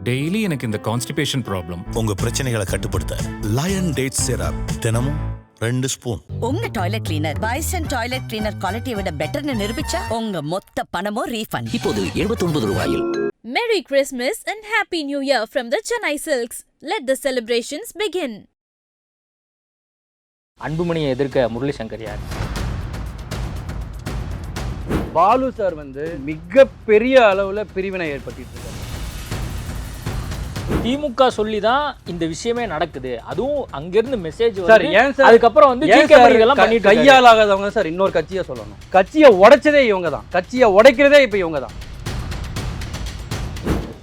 Daily எனக்கு இந்த constipation problem. உங்க பிரச்சனைகளை கட்டுப்படுத்த லயன் டேட் சிரப் தினமும் 2 ஸ்பூன். உங்க toilet cleaner bison toilet cleaner குவாலிட்டியை விட பெட்டர்னு நிரூபிச்சா உங்க மொத்த பணமும் ரீஃபண்ட். இப்போது 79 ரூபாயில். Merry Christmas and Happy New Year from the Chennai Silks. Let the celebrations begin. அன்புமணியை எதிர்க்க முரளி சங்கர் யார்? பாலு சார் மிகப்பெரிய அளவில் பிரிவினை ஏற்படுத்திட்டு இருக்காரு. திமுக சொல்லி தான் இந்த விஷயமே நடக்குது. அதுவும் அங்கிருந்து மெசேஜ் சார் ஏன் சார் அதுக்கப்புறம் இதெல்லாம் பண்ணிட்டு கையால் ஆகாதவங்க சார் இன்னொரு கட்சியை சொல்லணும். கட்சியை உடைச்சதே இவங்க தான். கட்சியை உடைக்கிறதே இப்போ இவங்க தான்.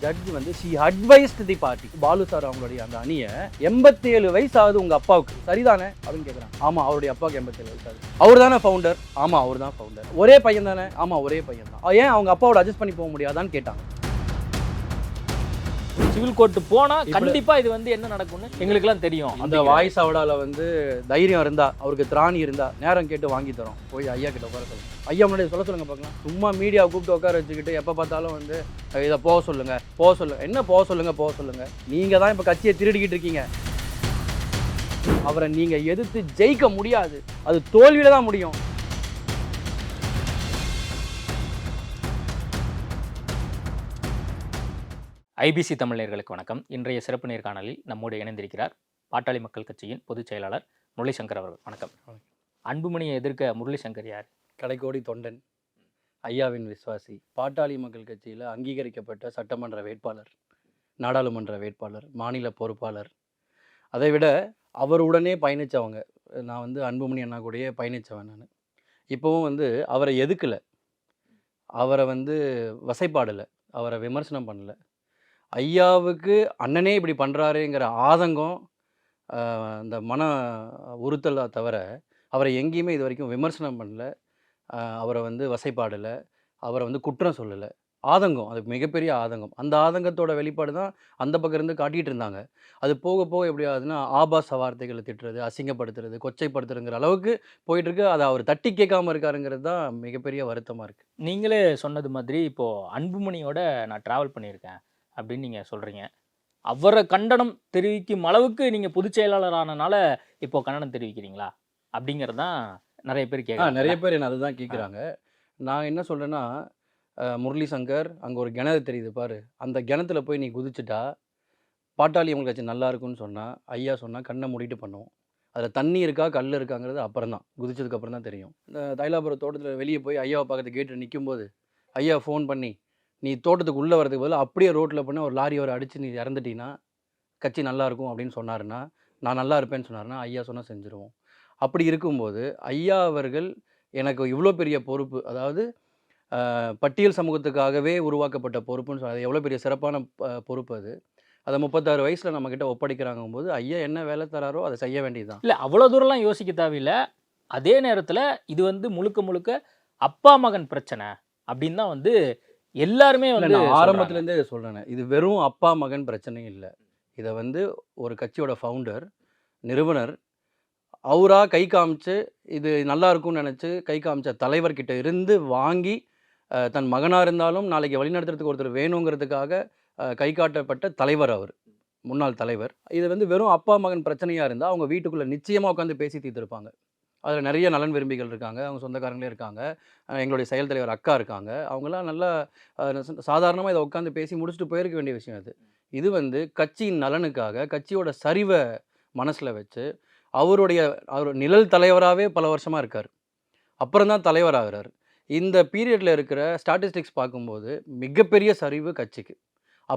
Judge she advised the party. Balu sir அவங்களுடைய அந்த அணியை 87 வயசு ஆகுது உங்க அப்பாவுக்கு சரிதானே அப்படின்னு கேட்குறாங்க. ஆமா அவருடைய அப்பாவுக்கு 87 வயசு ஆகுது. அவர் தானே ஃபவுண்டர்? ஆமா அவர் தான் ஃபவுண்டர். ஒரே பையன் தானே? ஆமா ஒரே பையன் தான். ஏன் அவங்க அப்பாவோட அட்ஜஸ்ட் பண்ணி போக முடியாதான்னு கேட்டாங்க. சிவில் கோர்ட் போனா கண்டிப்பா இது என்ன நடக்கும்னு எங்களுக்குலாம் தெரியும். அந்த வாய்ஸ் அவடால தைரியம் இருந்தா அவருக்கு திராணி இருந்தா நேரம் கேட்டு வாங்கி தரோம். போய் ஐயா கிட்ட உட்கார சொல்லுங்க. ஐயா முன்னாடி சொல்ல சொல்லுங்க பார்க்கலாம். சும்மா மீடியா கூப்பிட்டு உட்கார வச்சுக்கிட்டு எப்போ பார்த்தாலும் இதை போக சொல்லுங்க என்ன போக சொல்லுங்க. நீங்க தான் இப்போ கட்சியை திருடிக்கிட்டு இருக்கீங்க. அவரை நீங்க எதிர்த்து ஜெயிக்க முடியாது. அது தோல்வியில தான் முடியும். ஐபிசி தமிழ் நேயர்களுக்கு வணக்கம். இன்றைய சிறப்பு நேர்காணலில் நம்மோடு இணைந்திருக்கிறார் பாட்டாளி மக்கள் கட்சியின் பொதுச் செயலாளர் முரளி சங்கர் அவர்கள். வணக்கம். அன்புமணியை எதிர்க்க முரளி சங்கர் யார்? கடைக்கோடி தொண்டன், ஐயாவின் விசுவாசி, பாட்டாளி மக்கள் கட்சியில் அங்கீகரிக்கப்பட்ட சட்டமன்ற வேட்பாளர், நாடாளுமன்ற வேட்பாளர், மாநில பொறுப்பாளர். அதை விட அவருடனே பயணித்தவங்க. நான் அன்புமணி அண்ணா கூடயே பயணித்தவன். நான் இப்போவும் அவரை எதுக்கலை, அவரை வசைப்பாடலை, அவரை விமர்சனம் பண்ணலை. ஐயாவுக்கு அண்ணனே இப்படி பண்ணுறாருங்கிற ஆதங்கம், அந்த மன உறுத்தலை தவிர அவரை எங்கேயுமே இது வரைக்கும் விமர்சனம் பண்ணல, அவரை வசைப்பாடலை, அவரை குற்றம் சொல்லலை. ஆதங்கம், அது மிகப்பெரிய ஆதங்கம். அந்த ஆதங்கத்தோட வெளிப்பாடு தான் அந்த பக்கம் இருந்து காட்டிகிட்டு இருந்தாங்க. அது போக போக எப்படி ஆகுதுன்னா ஆபாச வார்த்தைகளை திட்டுறது, அசிங்கப்படுத்துறது, கொச்சைப்படுத்துறதுங்கிற அளவுக்கு போயிட்டுருக்கு. அதை அவர் தட்டி கேட்காம இருக்காருங்கிறது தான் மிகப்பெரிய வருத்தமாக இருக்குது. நீங்களே சொன்னது மாதிரி இப்போது அன்புமணியோட நான் ட்ராவல் பண்ணியிருக்கேன் அப்படின்னு நீங்கள் சொல்கிறீங்க. அவரை கண்டனம் தெரிவிக்கும் அளவுக்கு நீங்கள் பொதுச் செயலாளர் ஆனனால இப்போ கண்டனம் தெரிவிக்கிறீங்களா அப்படிங்கிறது தான் நிறைய பேர் கேட்குறாங்க. நிறைய பேர் என்ன அதுதான் கேட்குறாங்க. நான் என்ன சொல்கிறேன்னா, முரளி சங்கர் அங்கே ஒரு கிணறு தெரியுது பாரு, அந்த கிணத்துல போய் நீ குதிச்சுட்டா பாட்டாளி மக்கள் கட்சி நல்லா இருக்குன்னு சொன்னால், ஐயா சொன்னால் கண்ணை மூடிட்டு பண்ணுவோம். அதில் தண்ணி இருக்கா கல் இருக்காங்கிறது அப்புறம் தான், குதிச்சதுக்கப்புறம் தான் தெரியும். இந்த தைலாபுரம் தோட்டத்தில் வெளியே போய் ஐயாவை பக்கத்து கேட்டு நிற்கும்போது ஐயா ஃபோன் பண்ணி நீ தோட்டத்துக்கு உள்ளே வரதுக்கு பதில் அப்படியே ரோட்டில் பண்ண ஒரு லாரி வரை அடித்து நீ இறந்துட்டீங்கன்னா கட்சி நல்லாயிருக்கும் அப்படின்னு சொன்னாருன்னா, நான் நல்லா இருப்பேன்னு சொன்னாருன்னா ஐயா சொன்னால் செஞ்சுருவோம். அப்படி இருக்கும்போது ஐயா அவர்கள் எனக்கு இவ்வளோ பெரிய பொறுப்பு, அதாவது பட்டியல் சமூகத்துக்காகவே உருவாக்கப்பட்ட பொறுப்புன்னு சொல்ல, அது எவ்வளோ பெரிய சிறப்பான பொறுப்பு. அதை 36 வயசில் நம்மக்கிட்ட ஒப்படைக்கிறாங்கும் போது ஐயா என்ன வேலை தராரோ அதை செய்ய வேண்டியது தான். இல்லை அவ்வளோ தூரம்லாம் யோசிக்க தேவையில்லை. அதே நேரத்தில் இது முழுக்க முழுக்க அப்பா மகன் பிரச்சனை அப்படின்னு தான் எல்லாருமே ஆரம்பத்துலேருந்தே இதை சொல்கிறேன். இது வெறும் அப்பா மகன் பிரச்சனையும் இல்லை. இதை ஒரு கட்சியோட ஃபவுண்டர், நிறுவனர், அவராக கை காமிச்சு இது நல்லா இருக்கும்னு நினச்சி கை காமிச்ச தலைவர்கிட்ட இருந்து வாங்கி, தன் மகனாக இருந்தாலும் நாளைக்கு வழிநடத்துறதுக்கு ஒருத்தர் வேணுங்கிறதுக்காக கை காட்டப்பட்ட தலைவர் அவர், முன்னாள் தலைவர். இது வெறும் அப்பா மகன் பிரச்சனையாக இருந்தால் அவங்க வீட்டுக்குள்ளே நிச்சயமாக உட்காந்து பேசி தீர்த்துருப்பாங்க. அதில் நிறைய நலன் விரும்பிகள் இருக்காங்க, அவங்க சொந்தக்காரங்களே இருக்காங்க, எங்களுடைய செயல் தலைவர் அக்கா இருக்காங்க. அவங்களாம் நல்லா சாதாரணமாக இதை உட்காந்து பேசி முடிச்சுட்டு போயிருக்க வேண்டிய விஷயம் அது. இது கட்சியின் நலனுக்காக கட்சியோட சரிவை மனசில் வச்சு அவர் நிழல் தலைவராகவே பல வருஷமாக இருக்கார், அப்புறம் தான் தலைவர் ஆகிறார். இந்த பீரியடில் இருக்கிற ஸ்டாட்டிஸ்டிக்ஸ் பார்க்கும்போது மிகப்பெரிய சரிவு கட்சிக்கு.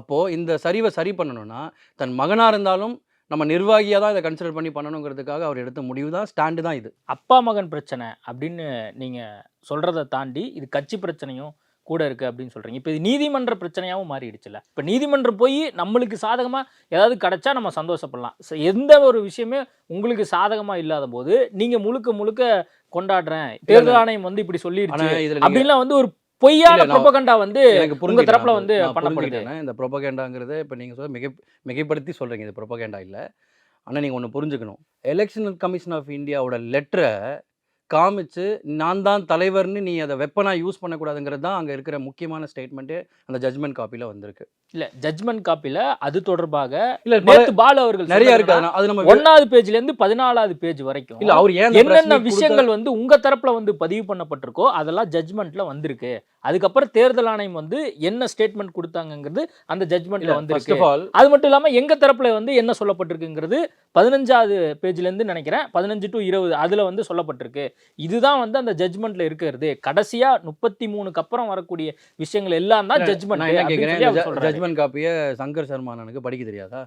அப்போது இந்த சரிவை சரி பண்ணணும்னா தன் மகனாக இருந்தாலும் நம்ம நிர்வாகியாக தான் இதை கன்சிடர் பண்ணி பண்ணணுங்கிறதுக்காக அவர் எடுத்த முடிவு தான், ஸ்டாண்டு தான் இது. அப்பா மகன் பிரச்சனை அப்படின்னு நீங்கள் சொல்கிறத தாண்டி இது கட்சி பிரச்சனையும் கூட இருக்குது அப்படின்னு சொல்கிறீங்க. இப்போ இது நீதிமன்ற பிரச்சனையாகவும் மாறிடுச்சுல்ல. இப்போ நீதிமன்றம் போய் நம்மளுக்கு சாதகமாக ஏதாவது கிடச்சா நம்ம சந்தோஷப்படலாம். எந்த ஒரு விஷயமே உங்களுக்கு சாதகமாக இல்லாத போது நீங்கள் முழுக்க முழுக்க கொண்டாடுறேன், தேர்தல் ஆணையம் இப்படி சொல்லிடுச்சு அப்படின்லாம் ஒரு பொய்யான ப்ரொபகண்டா உங்க தரப்புல பண்ணப்படுது. இந்த ப்ரொபகண்டாங்கிறத இப்போ நீங்கள் மிகைப்படுத்தி சொல்கிறீங்க, இது ப்ரொபகண்டா இல்லை. ஆனால் நீங்கள் ஒன்று புரிஞ்சுக்கணும், எலெக்ஷன் கமிஷன் ஆஃப் இந்தியாவோட லெட்டரை காமிச்சு நான் தான் தலைவர்னு நீ அதை வெப்பனாக யூஸ் பண்ணக்கூடாதுங்கிறது தான் அங்கே இருக்கிற முக்கியமான ஸ்டேட்மெண்ட்டு அந்த ஜட்மெண்ட் காப்பியில் வந்திருக்கு. இல்ல ஜட்ஜ்மெண்ட் காப்பில அது தொடர்பாக இல்ல நேத்து பாலு அவர்கள் நிறைய இருக்கு. அது நம்ம 1வது பேஜ்ல இருந்து 14வது பேஜ் வரைக்கும் இல்ல அவர் ஏன் என்னென்ன விஷயங்கள் வந்து உங்க தரப்புல வந்து பதிவு பண்ணப்பட்டிருக்கோ அதெல்லாம் ஜட்ஜ்மெண்ட்ல வந்திருக்கு. அதுக்கப்புறம் தேர்தல் ஆணையம் வந்து என்ன ஸ்டேட்மெண்ட் கொடுத்தாங்கங்கிறது அந்த ஜட்ஜ்மெண்ட்ல வந்திருக்கு. அது மட்டும் இல்லாம எங்க தரப்புல வந்து என்ன சொல்லப்பட்டிருக்குங்கிறது 15வது பேஜ்ல இருந்து நினைக்கிறேன் 15 to 20 அதுல வந்து சொல்லப்பட்டிருக்கு. இதுதான் வந்து அந்த ஜட்ஜ்மெண்ட்ல இருக்கிறது. கடைசியா 33க்கு அப்புறம் வரக்கூடிய விஷயங்கள் எல்லாம் தான் ஜட்ஜ்மெண்ட். ஜட்ஜ்மெண்ட் காப்பியை சங்கர் சர்மா எனக்கு படிக்க தெரியாதா?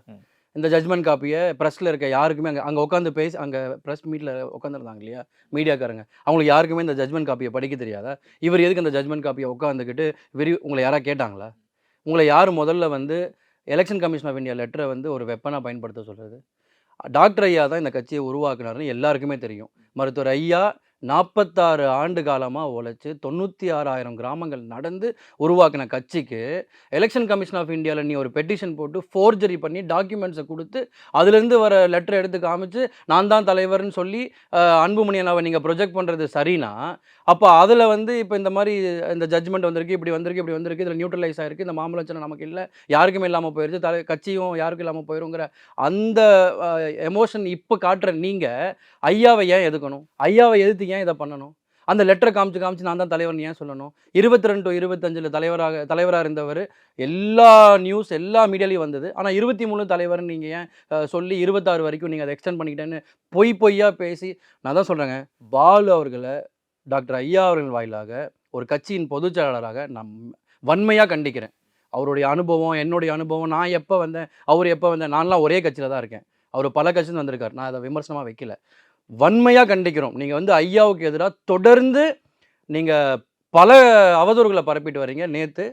இந்த ஜட்ஜ்மெண்ட் காப்பியை ப்ரெஸ்ஸில் இருக்க யாருக்குமே அங்கே உட்காந்து பேசி அங்கே ப்ரெஸ் மீட்டில் உட்காந்துருந்தாங்க இல்லையா மீடியாக்காரங்க, அவங்களுக்கு யாருக்குமே இந்த ஜட்ஜ்மெண்ட் காப்பியை படிக்க தெரியாதா? இவர் எதுக்கு அந்த ஜட்ஜ்மெண்ட் காப்பியை உட்காந்துக்கிட்டு உங்களை யாராவது கேட்டாங்களா? உங்களை யார் முதல்ல வந்து எலெக்ஷன் கமிஷன் ஆஃப் இந்தியா லெட்டரை வந்து ஒரு வெப்பனாக பயன்படுத்த சொல்கிறது? டாக்டர் ஐயா தான் இந்த கட்சியை உருவாக்குனாருன்னு எல்லாருக்குமே தெரியும். மருத்துவர் ஐயா 46 ஆண்டு காலமாக உழைச்சி 96,000 கிராமங்கள் நடந்து உருவாக்கின கட்சிக்கு எலெக்ஷன் கமிஷன் ஆஃப் இந்தியாவில் நீ ஒரு பெட்டிஷன் போட்டு ஃபோர்ஜரி பண்ணி டாக்குமெண்ட்ஸை கொடுத்து அதுலேருந்து வர லெட்டரை எடுத்து காமிச்சு நான் தான் தலைவர்னு சொல்லி அன்புமணி அண்ணாவை நீங்கள் ப்ரொஜெக்ட் பண்ணுறது சரினா, அப்போ அதில் வந்து இப்போ இந்த மாதிரி இந்த ஜட்ஜ்மெண்ட் வந்திருக்கு, இப்படி வந்திருக்கு, இதில் நியூட்ரலைஸ் ஆகிருக்கு, இந்த மாமலச்சனை நமக்கு இல்லை, யாருக்குமே இல்லாமல் போயிடுச்சு, கட்சியும் யாருக்கும் இல்லாமல் போயிருங்கிற அந்த எமோஷன் இப்போ காட்டுற நீங்கள் ஐயாவை ஏன் எதுக்கணும்? ஐயாவை எதிர்த்து ஏன் இதை பண்ணணும்? அந்த லெட்டரை காமிச்சு நான் தான் தலைவர்னு ஏன் சொல்லணும்? 22 to 25 தலைவராக இருந்தவர் எல்லா நியூஸ் எல்லா மீடியாலையும் வந்தது. ஆனால் 23 தலைவர்னு நீங்கள் ஏன் சொல்லி 26 வரைக்கும் நீங்கள் அதை எக்ஸ்டெண்ட் பண்ணிக்கிட்டேன்னு பொய்யா பேசி, நான் தான் சொல்கிறேங்க, பாலு அவர்களை டாக்டர் ஐயா அவர்கள் வாயிலாக ஒரு கட்சியின் பொதுச் செயலாளராக நான் வன்மையாக கண்டிக்கிறேன். அவருடைய அனுபவம், என்னுடைய அனுபவம், நான் எப்போ வந்தேன், அவர் எப்போ வந்தேன், நான்லாம் ஒரே கட்சியில் தான் இருக்கேன், அவர் பல கட்சியில் வந்திருக்கார், நான் அதை விமர்சனமாக வைக்கல, வன்மையாக கண்டிக்கிறோம். நீங்கள் வந்து ஐயாவுக்கு எதிராக தொடர்ந்து நீங்கள் பல அவதூறுகளை பரப்பிட்டு வரீங்க. நேற்று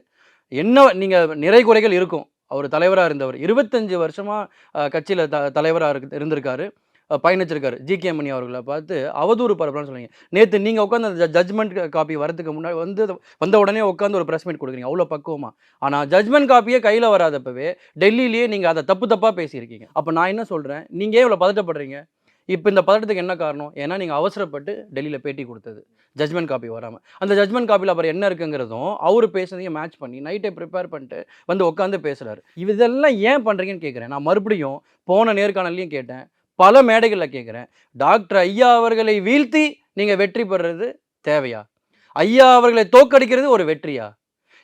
என்ன நீங்கள் நிறை குறைகள் இருக்கும், அவர் தலைவராக இருந்தவர் 25 வருஷமாக கட்சியில் தலைவராக இருந்திருக்காரு, பயணிச்சிருக்காரு. ஜி.கே. மணி அவர்களை பார்த்து அவதூறு பரப்பலான்னு சொல்லுவீங்க. நேற்று நீங்கள் உட்காந்து அந்த ஜட்ஜ்மெண்ட் காப்பி வரதுக்கு முன்னாடி வந்த உடனே உட்காந்து ஒரு ப்ரெஸ் மீட் கொடுக்குறீங்க, அவ்வளோ பக்குவமாக. ஆனால் ஜட்ஜ்மெண்ட் காப்பியே கையில் வராதப்பவே டெல்லியிலேயே நீங்கள் அதை தப்பாக பேசியிருக்கீங்க. அப்போ நான் என்ன சொல்கிறேன், நீங்கள் ஏன் இவ்வளோ பதட்டப்படுறீங்க? இப்போ இந்த பதட்டத்துக்கு என்ன காரணம்? ஏன்னா நீங்கள் அவசரப்பட்டு டெல்லியில் பேட்டி கொடுத்தது, ஜட்ஜ்மெண்ட் காப்பி வராமல். அந்த ஜட்ஜ்மெண்ட் காப்பியில் அப்புறம் என்ன இருக்குங்கிறதும் அவர் பேசுறதையும் மேட்ச் பண்ணி நைட்டே ப்ரிப்பேர் பண்ணிட்டு வந்து உட்காந்து பேசுகிறாரு. இதெல்லாம் ஏன் பண்ணுறீங்கன்னு கேட்குறேன். நான் மறுபடியும் போன நேர்காணலையும் கேட்டேன், பல மேடைகளில் கேட்குறேன், டாக்டர் ஐயா அவர்களை வீழ்த்தி நீங்கள் வெற்றி பெறுறது தேவையா? ஐயா அவர்களை தோக்கடிக்கிறது ஒரு வெற்றியா?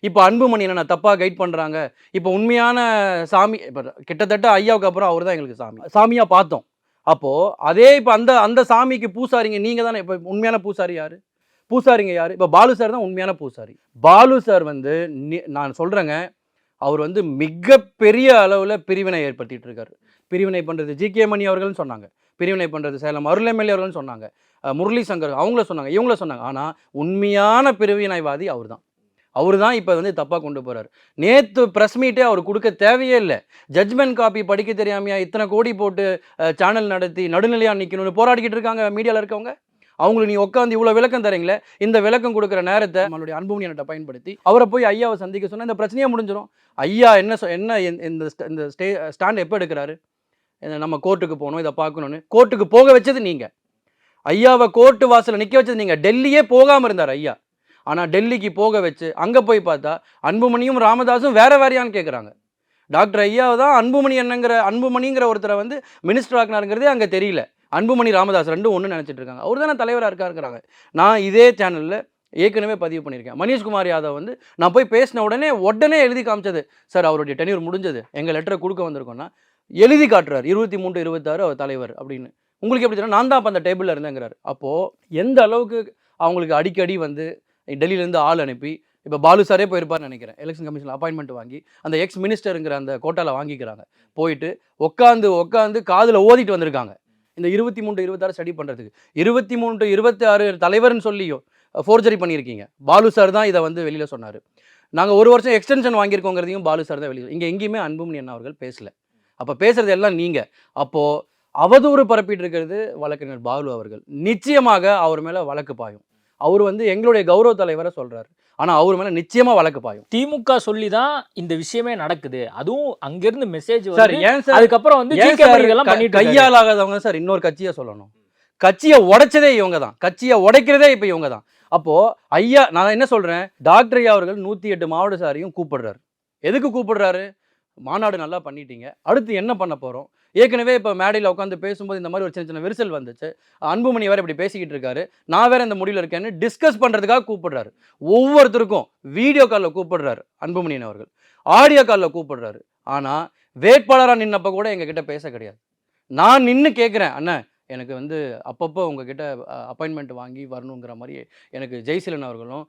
இப்போ அன்புமணி என்ன தப்பாக கைட் பண்ணுறாங்க, இப்போ உண்மையான சாமி, இப்போ கிட்டத்தட்ட ஐயாவுக்கு அப்புறம் அவர் தான் எங்களுக்கு சாமியாக பார்த்தோம். அப்போது அதே இப்போ அந்த சாமிக்கு பூசாரிங்க நீங்கள் தானே. இப்போ உண்மையான பூசாரி யார்? பூசாரிங்க யார்? இப்போ பாலு சார் தான் உண்மையான பூசாரி. பாலு சார் வந்து நான் சொல்கிறேங்க, அவர் வந்து மிகப்பெரிய அளவில் பிரிவினை ஏற்படுத்திகிட்டு இருக்காரு. பிரிவினை பண்ணுறது ஜி.கே. மணி அவர்கள்னு சொன்னாங்க, பிரிவினை பண்ணுறது சேலம் அருள் எம்எல்ஏ அவர்கள்னு சொன்னாங்க, முரளி சங்கர் அவங்கள சொன்னாங்க, இவங்கள சொன்னாங்க. ஆனால் உண்மையான பிரிவினைவாதி அவர் தான் இப்போ வந்து தப்பாக கொண்டு போகிறார். நேற்று ப்ரெஸ் மீட்டே அவர் கொடுக்க தேவையே இல்லை. ஜட்ஜ்மெண்ட் காப்பி படிக்க தெரியாமையா இத்தனை கோடி போட்டு சேனல் நடத்தி நடுநிலையாக நிற்கணும்னு போராடிக்கிட்டு இருக்காங்க மீடியாவில் இருக்கவங்க. அவங்களுக்கு நீ உட்காந்து இவ்வளோ விளக்கம் தரீங்களே, இந்த விளக்கம் கொடுக்குற நேரத்தை நம்மளுடைய அன்புமணி அண்ணனை பயன்படுத்தி அவரை போய் ஐயாவை சந்திக்க சொன்னால் இந்த பிரச்சனையே முடிஞ்சிடும். ஐயா என்ன இந்த ஸ்டாண்ட் எப்போ எடுக்கிறாரு? நம்ம கோர்ட்டுக்கு போகணும், இதை பார்க்கணுன்னு கோர்ட்டுக்கு போக வச்சது நீங்கள். ஐயாவை கோர்ட்டு வாசலில் நிற்க வச்சது நீங்கள். டெல்லியே போகாமல் இருந்தார் ஐயா. ஆனால் டெல்லிக்கு போக வச்சு அங்கே போய் பார்த்தா அன்புமணியும் ராமதாஸும் வேறையான்னு கேட்குறாங்க. டாக்டர் ஐயாவை தான் அன்புமணிங்கிற ஒருத்தரை வந்து மினிஸ்டர் ஆக்கினாருங்கிறதே அங்கே தெரியல. அன்புமணி ராமதாஸ் ரெண்டும் ஒன்று நினச்சிட்டு இருக்காங்க. அவர் தானே தலைவராக இருக்கிறாங்க. நான் இதே சேனலில் ஏற்கனவே பதிவு பண்ணியிருக்கேன். மனிஷ்குமார் யாதவ் வந்து நான் போய் பேசின உடனே எழுதி காமிச்சது, சார் அவருடைய டென்யூர் முடிஞ்சது, எங்கள் லெட்டரை கொடுக்க வந்திருக்கோன்னா எழுதி காட்டுறாரு 23 26 அவர் தலைவர் அப்படின்னு. உங்களுக்கு எப்படி தெரியும்? நான் தான் அப்போ அந்த டேபிளில் இருந்தேங்கிறார். அப்போது எந்த அளவுக்கு அவங்களுக்கு அடிக்கடி வந்து டெல்லியிலேருந்து ஆள் அனுப்பி, இப்போ பாலு சாரே போயிருப்பார்னு நினைக்கிறேன், எலெக்ஷன் கமிஷனில் அப்பாயின்மெண்ட் வாங்கி அந்த எக்ஸ் மினிஸ்டருங்கிற அந்த கோட்டாவில் வாங்கிக்கிறாங்க. போயிட்டு உட்காந்து காதில் ஓதிட்டு வந்திருக்காங்க இந்த 23 26 ஸ்டடி பண்ணுறதுக்கு. 23 to 26 தலைவர்னு சொல்லியும் ஃபோர்ஜரி பண்ணியிருக்கீங்க. பாலு சார் தான் இதை வந்து வெளியில் சொன்னார். நாங்கள் 1 வருஷம் எக்ஸ்டென்ஷன் வாங்கியிருக்கோங்கிறதையும் பாலு சார் தான் வெளியில். இங்கே எங்கேயுமே அன்புமணி அண்ணா அவர்கள் பேசலை. அப்போ பேசுகிறது எல்லாம் நீங்கள். அப்போது அவதூறு பரப்பிட்டு இருக்கிறது வழக்கறிஞர் பாலு அவர்கள். நிச்சயமாக அவர் மேலே வழக்கு பாயும். அவர் வந்து எங்களுடைய கௌரவ தலைவரை சொல்றாரு, ஆனா அவர் மேல நிச்சயமா வழக்கு பாயும். திமுக சொல்லி தான் இந்த விஷயமே நடக்குது. அதுவும் அங்கிருந்து மெசேஜ் சார், ஏன் சார் அதுக்கப்புறம் வந்து கையாளாகாதவங்க சார் இன்னொரு கட்சியை சொல்லணும். கட்சியை உடைச்சதே இவங்க தான், கட்சியை உடைக்கிறதே இப்போ இவங்க தான். அப்போ ஐயா நான் என்ன சொல்றேன், டாக்டர் ஐயா அவர்கள் 108 மாவட்ட சாரையும் கூப்பிடுறாரு. எதுக்கு கூப்பிடுறாரு? மாநாடு நல்லா பண்ணிட்டீங்க, அடுத்து என்ன பண்ண போகிறோம்? ஏற்கனவே இப்போ மேடையில் உட்காந்து பேசும்போது இந்த மாதிரி ஒரு சின்ன சின்ன விரிசல் வந்துச்சு. அன்புமணி வேறு இப்படி பேசிக்கிட்டு இருக்காரு, நான் வேறு இந்த முடிவில் இருக்கேன்னு டிஸ்கஸ் பண்ணுறதுக்காக கூப்பிடுறாரு. ஒவ்வொருத்தருக்கும் வீடியோ காலில் கூப்பிடுறாரு அன்புமணியன் அவர்கள், ஆடியோ காலில் கூப்பிடுறாரு. ஆனால் வேட்பாளராக நின்னப்போ கூட எங்ககிட்ட பேச கிடையாது. நான் நின்று கேட்குறேன், அண்ணன் எனக்கு வந்து அப்பப்போ உங்ககிட்ட அப்பாயின்மெண்ட் வாங்கி வரணுங்கிற மாதிரி எனக்கு ஜெய்சீலன் அவர்களும்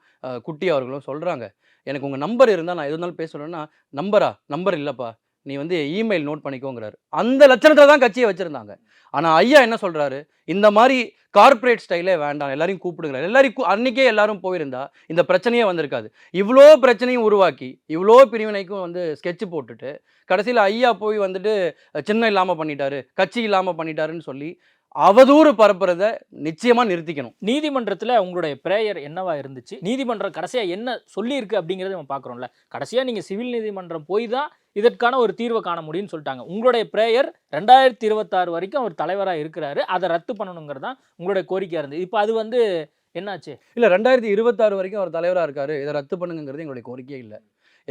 குட்டி அவர்களும் சொல்கிறாங்க. எனக்கு உங்கள் நம்பர் இருந்தால் நான் எது இருந்தாலும் பேசணுன்னா, நம்பர் இல்லைப்பா, நீ வந்து இமெயில் நோட் பண்ணிக்கோங்கிறாரு. அந்த லட்சணத்தில் தான் கட்சியை வச்சுருந்தாங்க. ஆனால் ஐயா என்ன சொல்கிறாரு, இந்த மாதிரி கார்ப்பரேட் ஸ்டைலே வேண்டாம், எல்லாரையும் கூப்பிடுங்க. எல்லாரையும் அன்றைக்கே எல்லாரும் போயிருந்தா இந்த பிரச்சனையே வந்திருக்காது. இவ்வளோ பிரச்சனையும் உருவாக்கி இவ்வளோ பிரிவினைக்கும் வந்து ஸ்கெட்ச் போட்டுட்டு கடைசியில் ஐயா போய் வந்துட்டு சின்னம் இல்லாமல் பண்ணிட்டாரு, கட்சி இல்லாமல் பண்ணிட்டாருன்னு சொல்லி அவதூறு பரப்புறத நிச்சயமா நிறுத்திக்கணும். நீதிமன்றத்தில் உங்களுடைய பிரேயர் என்னவா இருந்துச்சு? நீதிமன்றம் கடைசியாக என்ன சொல்லியிருக்கு அப்படிங்கிறத நம்ம பார்க்குறோம்ல. கடைசியாக நீங்கள் சிவில் நீதிமன்றம் போய் தான் இதற்கான ஒரு தீர்வை காண முடியும்னு சொல்லிட்டாங்க. உங்களுடைய பிரேயர் 2026 வரைக்கும் அவர் தலைவராக இருக்கிறாரு, அதை ரத்து பண்ணணுங்கிறது தான் உங்களுடைய கோரிக்கையாக இருந்தது. இப்போ அது வந்து என்னாச்சு? இல்லை, 2026 வரைக்கும் அவர் தலைவராக இருக்காரு, இதை ரத்து பண்ணுங்கிறது எங்களுடைய கோரிக்கையே இல்லை.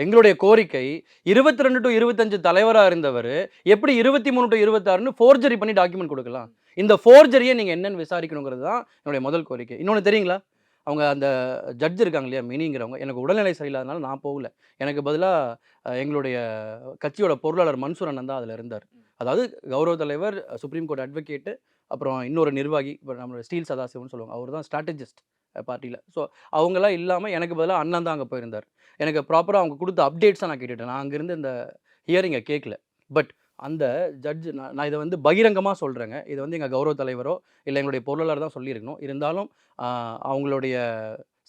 எங்களுடைய கோரிக்கை 22 to 25 தலைவராக இருந்தவர் எப்படி 23 to 26ன்னு ஃபோர்ஜரி பண்ணி டாக்குமெண்ட் கொடுக்கலாம்? இந்த ஃபோர்ஜரியை நீங்கள் என்னென்னு விசாரிக்கணுங்கிறது தான் என்னுடைய முதல் கோரிக்கை. இன்னொன்று தெரியுங்களா, அவங்க அந்த ஜட்ஜ் இருக்காங்க இல்லையா, மினிங்கிறவங்க, எனக்கு உடல்நிலை சரியில்லாதனால நான் போகல. எனக்கு பதிலாக எங்களுடைய கட்சியோட பொருளாளர் மன்சூர் அண்ணன் தான் அதில் இருந்தார். அதாவது கௌரவ தலைவர், சுப்ரீம் கோர்ட் அட்வொகேட்டு, அப்புறம் இன்னொரு நிர்வாகி, இப்போ நம்மளோட ஸ்டீல் சதாசிவம்னு சொல்லுவாங்க, அவர் தான் ஸ்ட்ராட்டஜிஸ்ட் பார்ட்டியில். ஸோ அவங்களாம் இல்லாமல் எனக்கு பதிலாக அண்ணன் தான் அங்கே போயிருந்தார். எனக்கு ப்ராப்பராக அவங்க கொடுத்த அப்டேட்ஸை நான் கேட்டுட்டேன். நான் அங்கேருந்து இந்த ஹியரிங்கை கேட்கல. பட் அந்த ஜட்ஜு, நான் இதை வந்து பகிரங்கமாக சொல்கிறேங்க, இதை வந்து எங்கள் கௌரவ தலைவரோ இல்லை எங்களுடைய பொருளாளர் தான் சொல்லியிருக்கணும். இருந்தாலும் அவங்களுடைய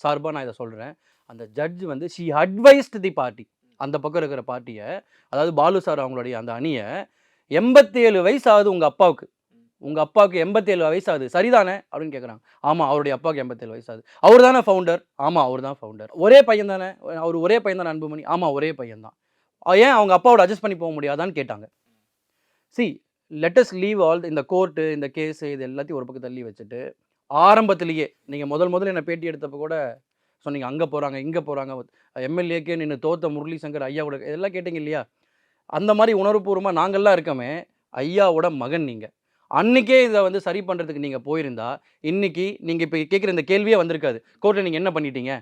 சார்பாக நான் இதை சொல்கிறேன். அந்த ஜட்ஜ் வந்து ஷி அட்வைஸ்ட் தி பார்ட்டி, அந்த பக்கம் இருக்கிற பார்ட்டியை, அதாவது பாலு சார் அவங்களுடைய அந்த அணியை, 87 வயசு ஆகுது உங்கள் அப்பாவுக்கு, 87 வயசு ஆகுது, சரிதானே அப்படின்னு கேட்குறாங்க. ஆமாம், அவருடைய அப்பாவுக்கு 87 வயசு ஆகுது. அவர் தானே ஃபவுண்டர்? ஆமாம், அவர் தான் ஃபவுண்டர். ஒரே பையன் தானே அவர்? ஒரே பையன் தானே அன்புமணி? ஆமாம், ஒரே பையன் தான். ஏன் அவங்க அப்பாவோட அட்ஜஸ்ட் பண்ணி போக முடியாதான்னு கேட்டாங்க. லெட் அஸ் லீவ் ஆல் இந்த கோர்ட்டு, இந்த கேஸு, இது எல்லாத்தையும் ஒரு பக்கம் தள்ளி வச்சுட்டு, ஆரம்பத்திலேயே நீங்கள் முதல்ல என்னை பேட்டி எடுத்தப்போ கூட சொன்னீங்க, அங்கே போகிறாங்க இங்கே போகிறாங்க, எம்எல்ஏக்கே நின்று தோத்த முரளி சங்கர் ஐயா கூட இதெல்லாம் கேட்டிங்க இல்லையா? அந்த மாதிரி உணர்வுபூர்வமாக நாங்கள்லாம் இருக்கமே, ஐயாவோட மகன் நீங்கள். அன்றைக்கே இதை வந்து சரி பண்ணுறதுக்கு நீங்கள் போயிருந்தா, இன்றைக்கி நீங்கள் இப்போ கேட்குற இந்த கேள்வியே வந்திருக்காது. கோர்ட்டில் நீங்கள் என்ன பண்ணிட்டீங்க,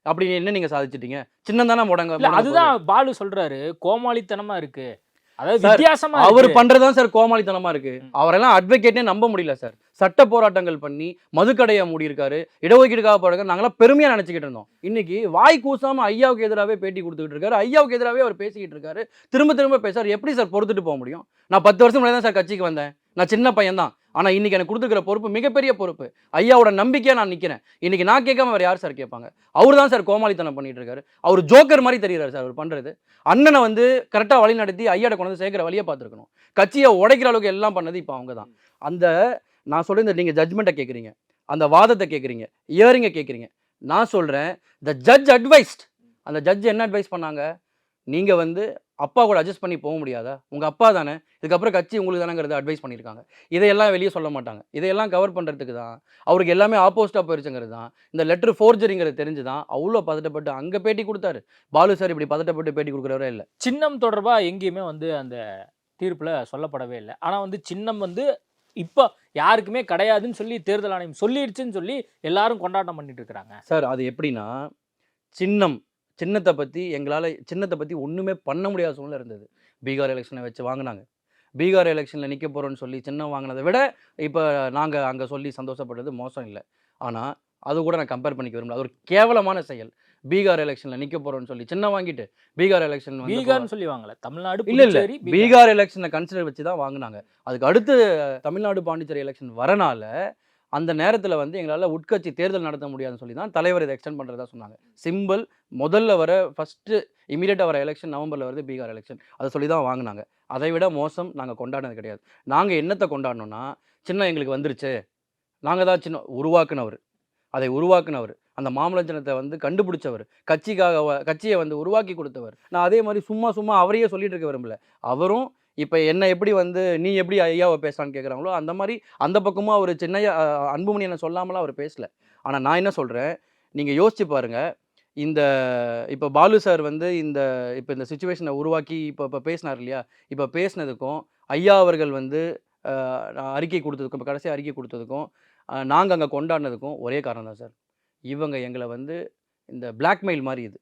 அப்படி என்ன நீங்கள் சாதிச்சிட்டீங்க? சின்னம் தானே முடங்க. அதுதான் பாலு சொல்கிறாரு, கோமாளித்தனமாக இருக்குது, அதாவது வித்தியாசமா அவர் பண்றதுதான் சார் கோமாளித்தனமா இருக்கு. அவரெல்லாம் அட்வொகேட்டே நம்ப முடியல சார். சட்ட போராட்டங்கள் பண்ணி மதுக்கடையை மூடி இருக்காரு, இடஒதுக்கீடுக்காக போறாங்க, நாங்களாம் பெருமையா நினைச்சுக்கிட்டு இருந்தோம். இன்னைக்கு வாய் கூசாம ஐயாவுக்கு எதிராகவே பேட்டி கொடுத்துக்கிட்டு இருக்காரு, ஐயாவுக்கு எதிராகவே அவர் பேசிக்கிட்டு இருக்காரு, திரும்ப பேசாரு. எப்படி சார் பொறுத்துட்டு போக முடியும்? நான் 10 வருஷம் முன்னாடி தான் சார் கட்சிக்கு வந்தேன், நான் சின்ன பையன் தான். ஆனால் இன்னைக்கு எனக்கு கொடுத்துக்கிற பொறுப்பு மிகப்பெரிய பொறுப்பு. ஐயாவோட நம்பிக்கையாக நான் நிற்கிறேன். இன்னைக்கு நான் கேட்காம வேறு யார் சார் கேட்பாங்க? அவர் தான் சார் கோமாளித்தனம் பண்ணிட்டு இருக்காரு. அவர் ஜோக்கர் மாதிரி தெரிகிறார் சார் அவர் பண்ணுறது. அண்ணனை வந்து கரெக்டாக வழி நடத்தி ஐயாட கொண்டு வந்து சேர்க்குற வழியை பார்த்துருக்கணும். கட்சியை உடைக்கிற அளவுக்கு எல்லாம் பண்ணது இப்போ அவங்க தான். அந்த நான் சொல்கிறேன், இந்த நீங்கள் ஜட்மெண்ட்டை கேட்குறீங்க, அந்த வாதத்தை கேட்குறீங்க, இயரிங்கை கேட்குறீங்க. நான் சொல்கிறேன், த ஜட்ஜ் அட்வைஸ்ட். அந்த ஜட்ஜ் என்ன அட்வைஸ் பண்ணாங்க? நீங்கள் வந்து அப்பா கூட அட்ஜஸ்ட் பண்ணி போக முடியாதா? உங்கள் அப்பா தானே, இதுக்கப்புறம் கட்சி உங்களுக்கு தானேங்கிறத அட்வைஸ் பண்ணியிருக்காங்க. இதையெல்லாம் வெளியே சொல்ல மாட்டாங்க. இதையெல்லாம் கவர் பண்ணுறதுக்கு தான், அவருக்கு எல்லாமே ஆப்போசிட்டாக போயிருச்சுங்கிறது தான், இந்த லெட்ரு ஃபோர்ஜரிங்கிறது தெரிஞ்சு தான் அவ்வளோ பதட்டப்பட்டு அங்கே பேட்டி கொடுத்தாரு. பாலு சார் இப்படி பதட்டப்பட்டு பேட்டி கொடுக்குறவரே இல்லை. சின்னம் தொடர்பாக எங்கேயுமே வந்து அந்த தீர்ப்பில் சொல்லப்படவே இல்லை. ஆனால் வந்து சின்னம் வந்து இப்போ யாருக்குமே கிடையாதுன்னு சொல்லி தேர்தல் ஆணையம் சொல்லிடுச்சுன்னு சொல்லி எல்லாரும் கொண்டாட்டம் பண்ணிட்டு இருக்கிறாங்க. சார் அது எப்படின்னா, சின்னத்தை பற்றி ஒன்றுமே பண்ண முடியாத சூழ்நிலை இருந்தது. பீகார் எலெக்ஷனை வச்சு வாங்கினாங்க. பீகார் எலெக்ஷனில் நிற்க போகிறோன்னு சொல்லி சின்னம் வாங்கினதை விட இப்போ நாங்கள் அங்கே சொல்லி சந்தோஷப்பட்டது மோசம் இல்லை. ஆனால் அது கூட நான் கம்பேர் பண்ணிக்க விரும்பல. அது ஒரு கேவலமான செயல். பீகார் எலெக்ஷனில் நிற்க போகிறோன்னு சொல்லி சின்னம் வாங்கிட்டு பீகார் எலெக்ஷன் பீகார்னு சொல்லி வாங்கல, தமிழ்நாடு இல்லை பீகார் எலெக்ஷனை கன்சிடர் வச்சு தான் வாங்கினாங்க. அதுக்கு அடுத்து தமிழ்நாடு பாண்டிச்சேரி எலெக்ஷன் வரனால அந்த நேரத்தில் வந்து எங்களால் உட்கட்சி தேர்தல் நடத்த முடியாதுன்னு சொல்லி தான் தலைவர் இதை எக்ஸ்டெண்ட் பண்ணுறதா சொன்னாங்க. சிம்பிள் முதல்ல வர ஃபஸ்ட்டு இமீடியட்டாக வர எலெக்ஷன் நவம்பரில் வருது பீகார் எலெக்ஷன், அதை சொல்லி தான் வாங்கினாங்க. அதை விட மோசம் நாங்கள் கொண்டாடினது கிடையாது. நாங்கள் என்னத்தை கொண்டாடணும்னா, சின்ன எங்களுக்கு வந்துருச்சு, நாங்கள் தான் சின்ன உருவாக்குனவர், அந்த மாமல்லஞ்சனத்தை வந்து கண்டுபிடிச்சவர், கட்சியை வந்து உருவாக்கி கொடுத்தவர். நான் அதே மாதிரி சும்மா அவரையே சொல்லிட்டு இருக்க விரும்பல. அவரும் இப்போ என்ன எப்படி வந்து நீ எப்படி ஐயாவை பேசலான்னு கேட்குறாங்களோ அந்த மாதிரி அந்த பக்கமும் அவர் சின்னையா அன்புமணி என்ன சொல்லாமலாம் அவர் பேசலை. ஆனால் நான் என்ன சொல்கிறேன், நீங்கள் யோசிச்சு பாருங்கள், இந்த இப்போ பாலு சார் வந்து இப்போ இந்த சுச்சுவேஷனை உருவாக்கி இப்போ பேசினார் இல்லையா, இப்போ பேசினதுக்கும் ஐயா அவர்கள் வந்து அறிக்கை கொடுத்ததுக்கும், இப்போ கடைசி அறிக்கை கொடுத்ததுக்கும், நாங்கள் அங்கே கொண்டாடினதுக்கும் ஒரே காரணம் தான் சார். இவங்க எங்களை வந்து இந்த பிளாக்மெயில் மாதிரி இது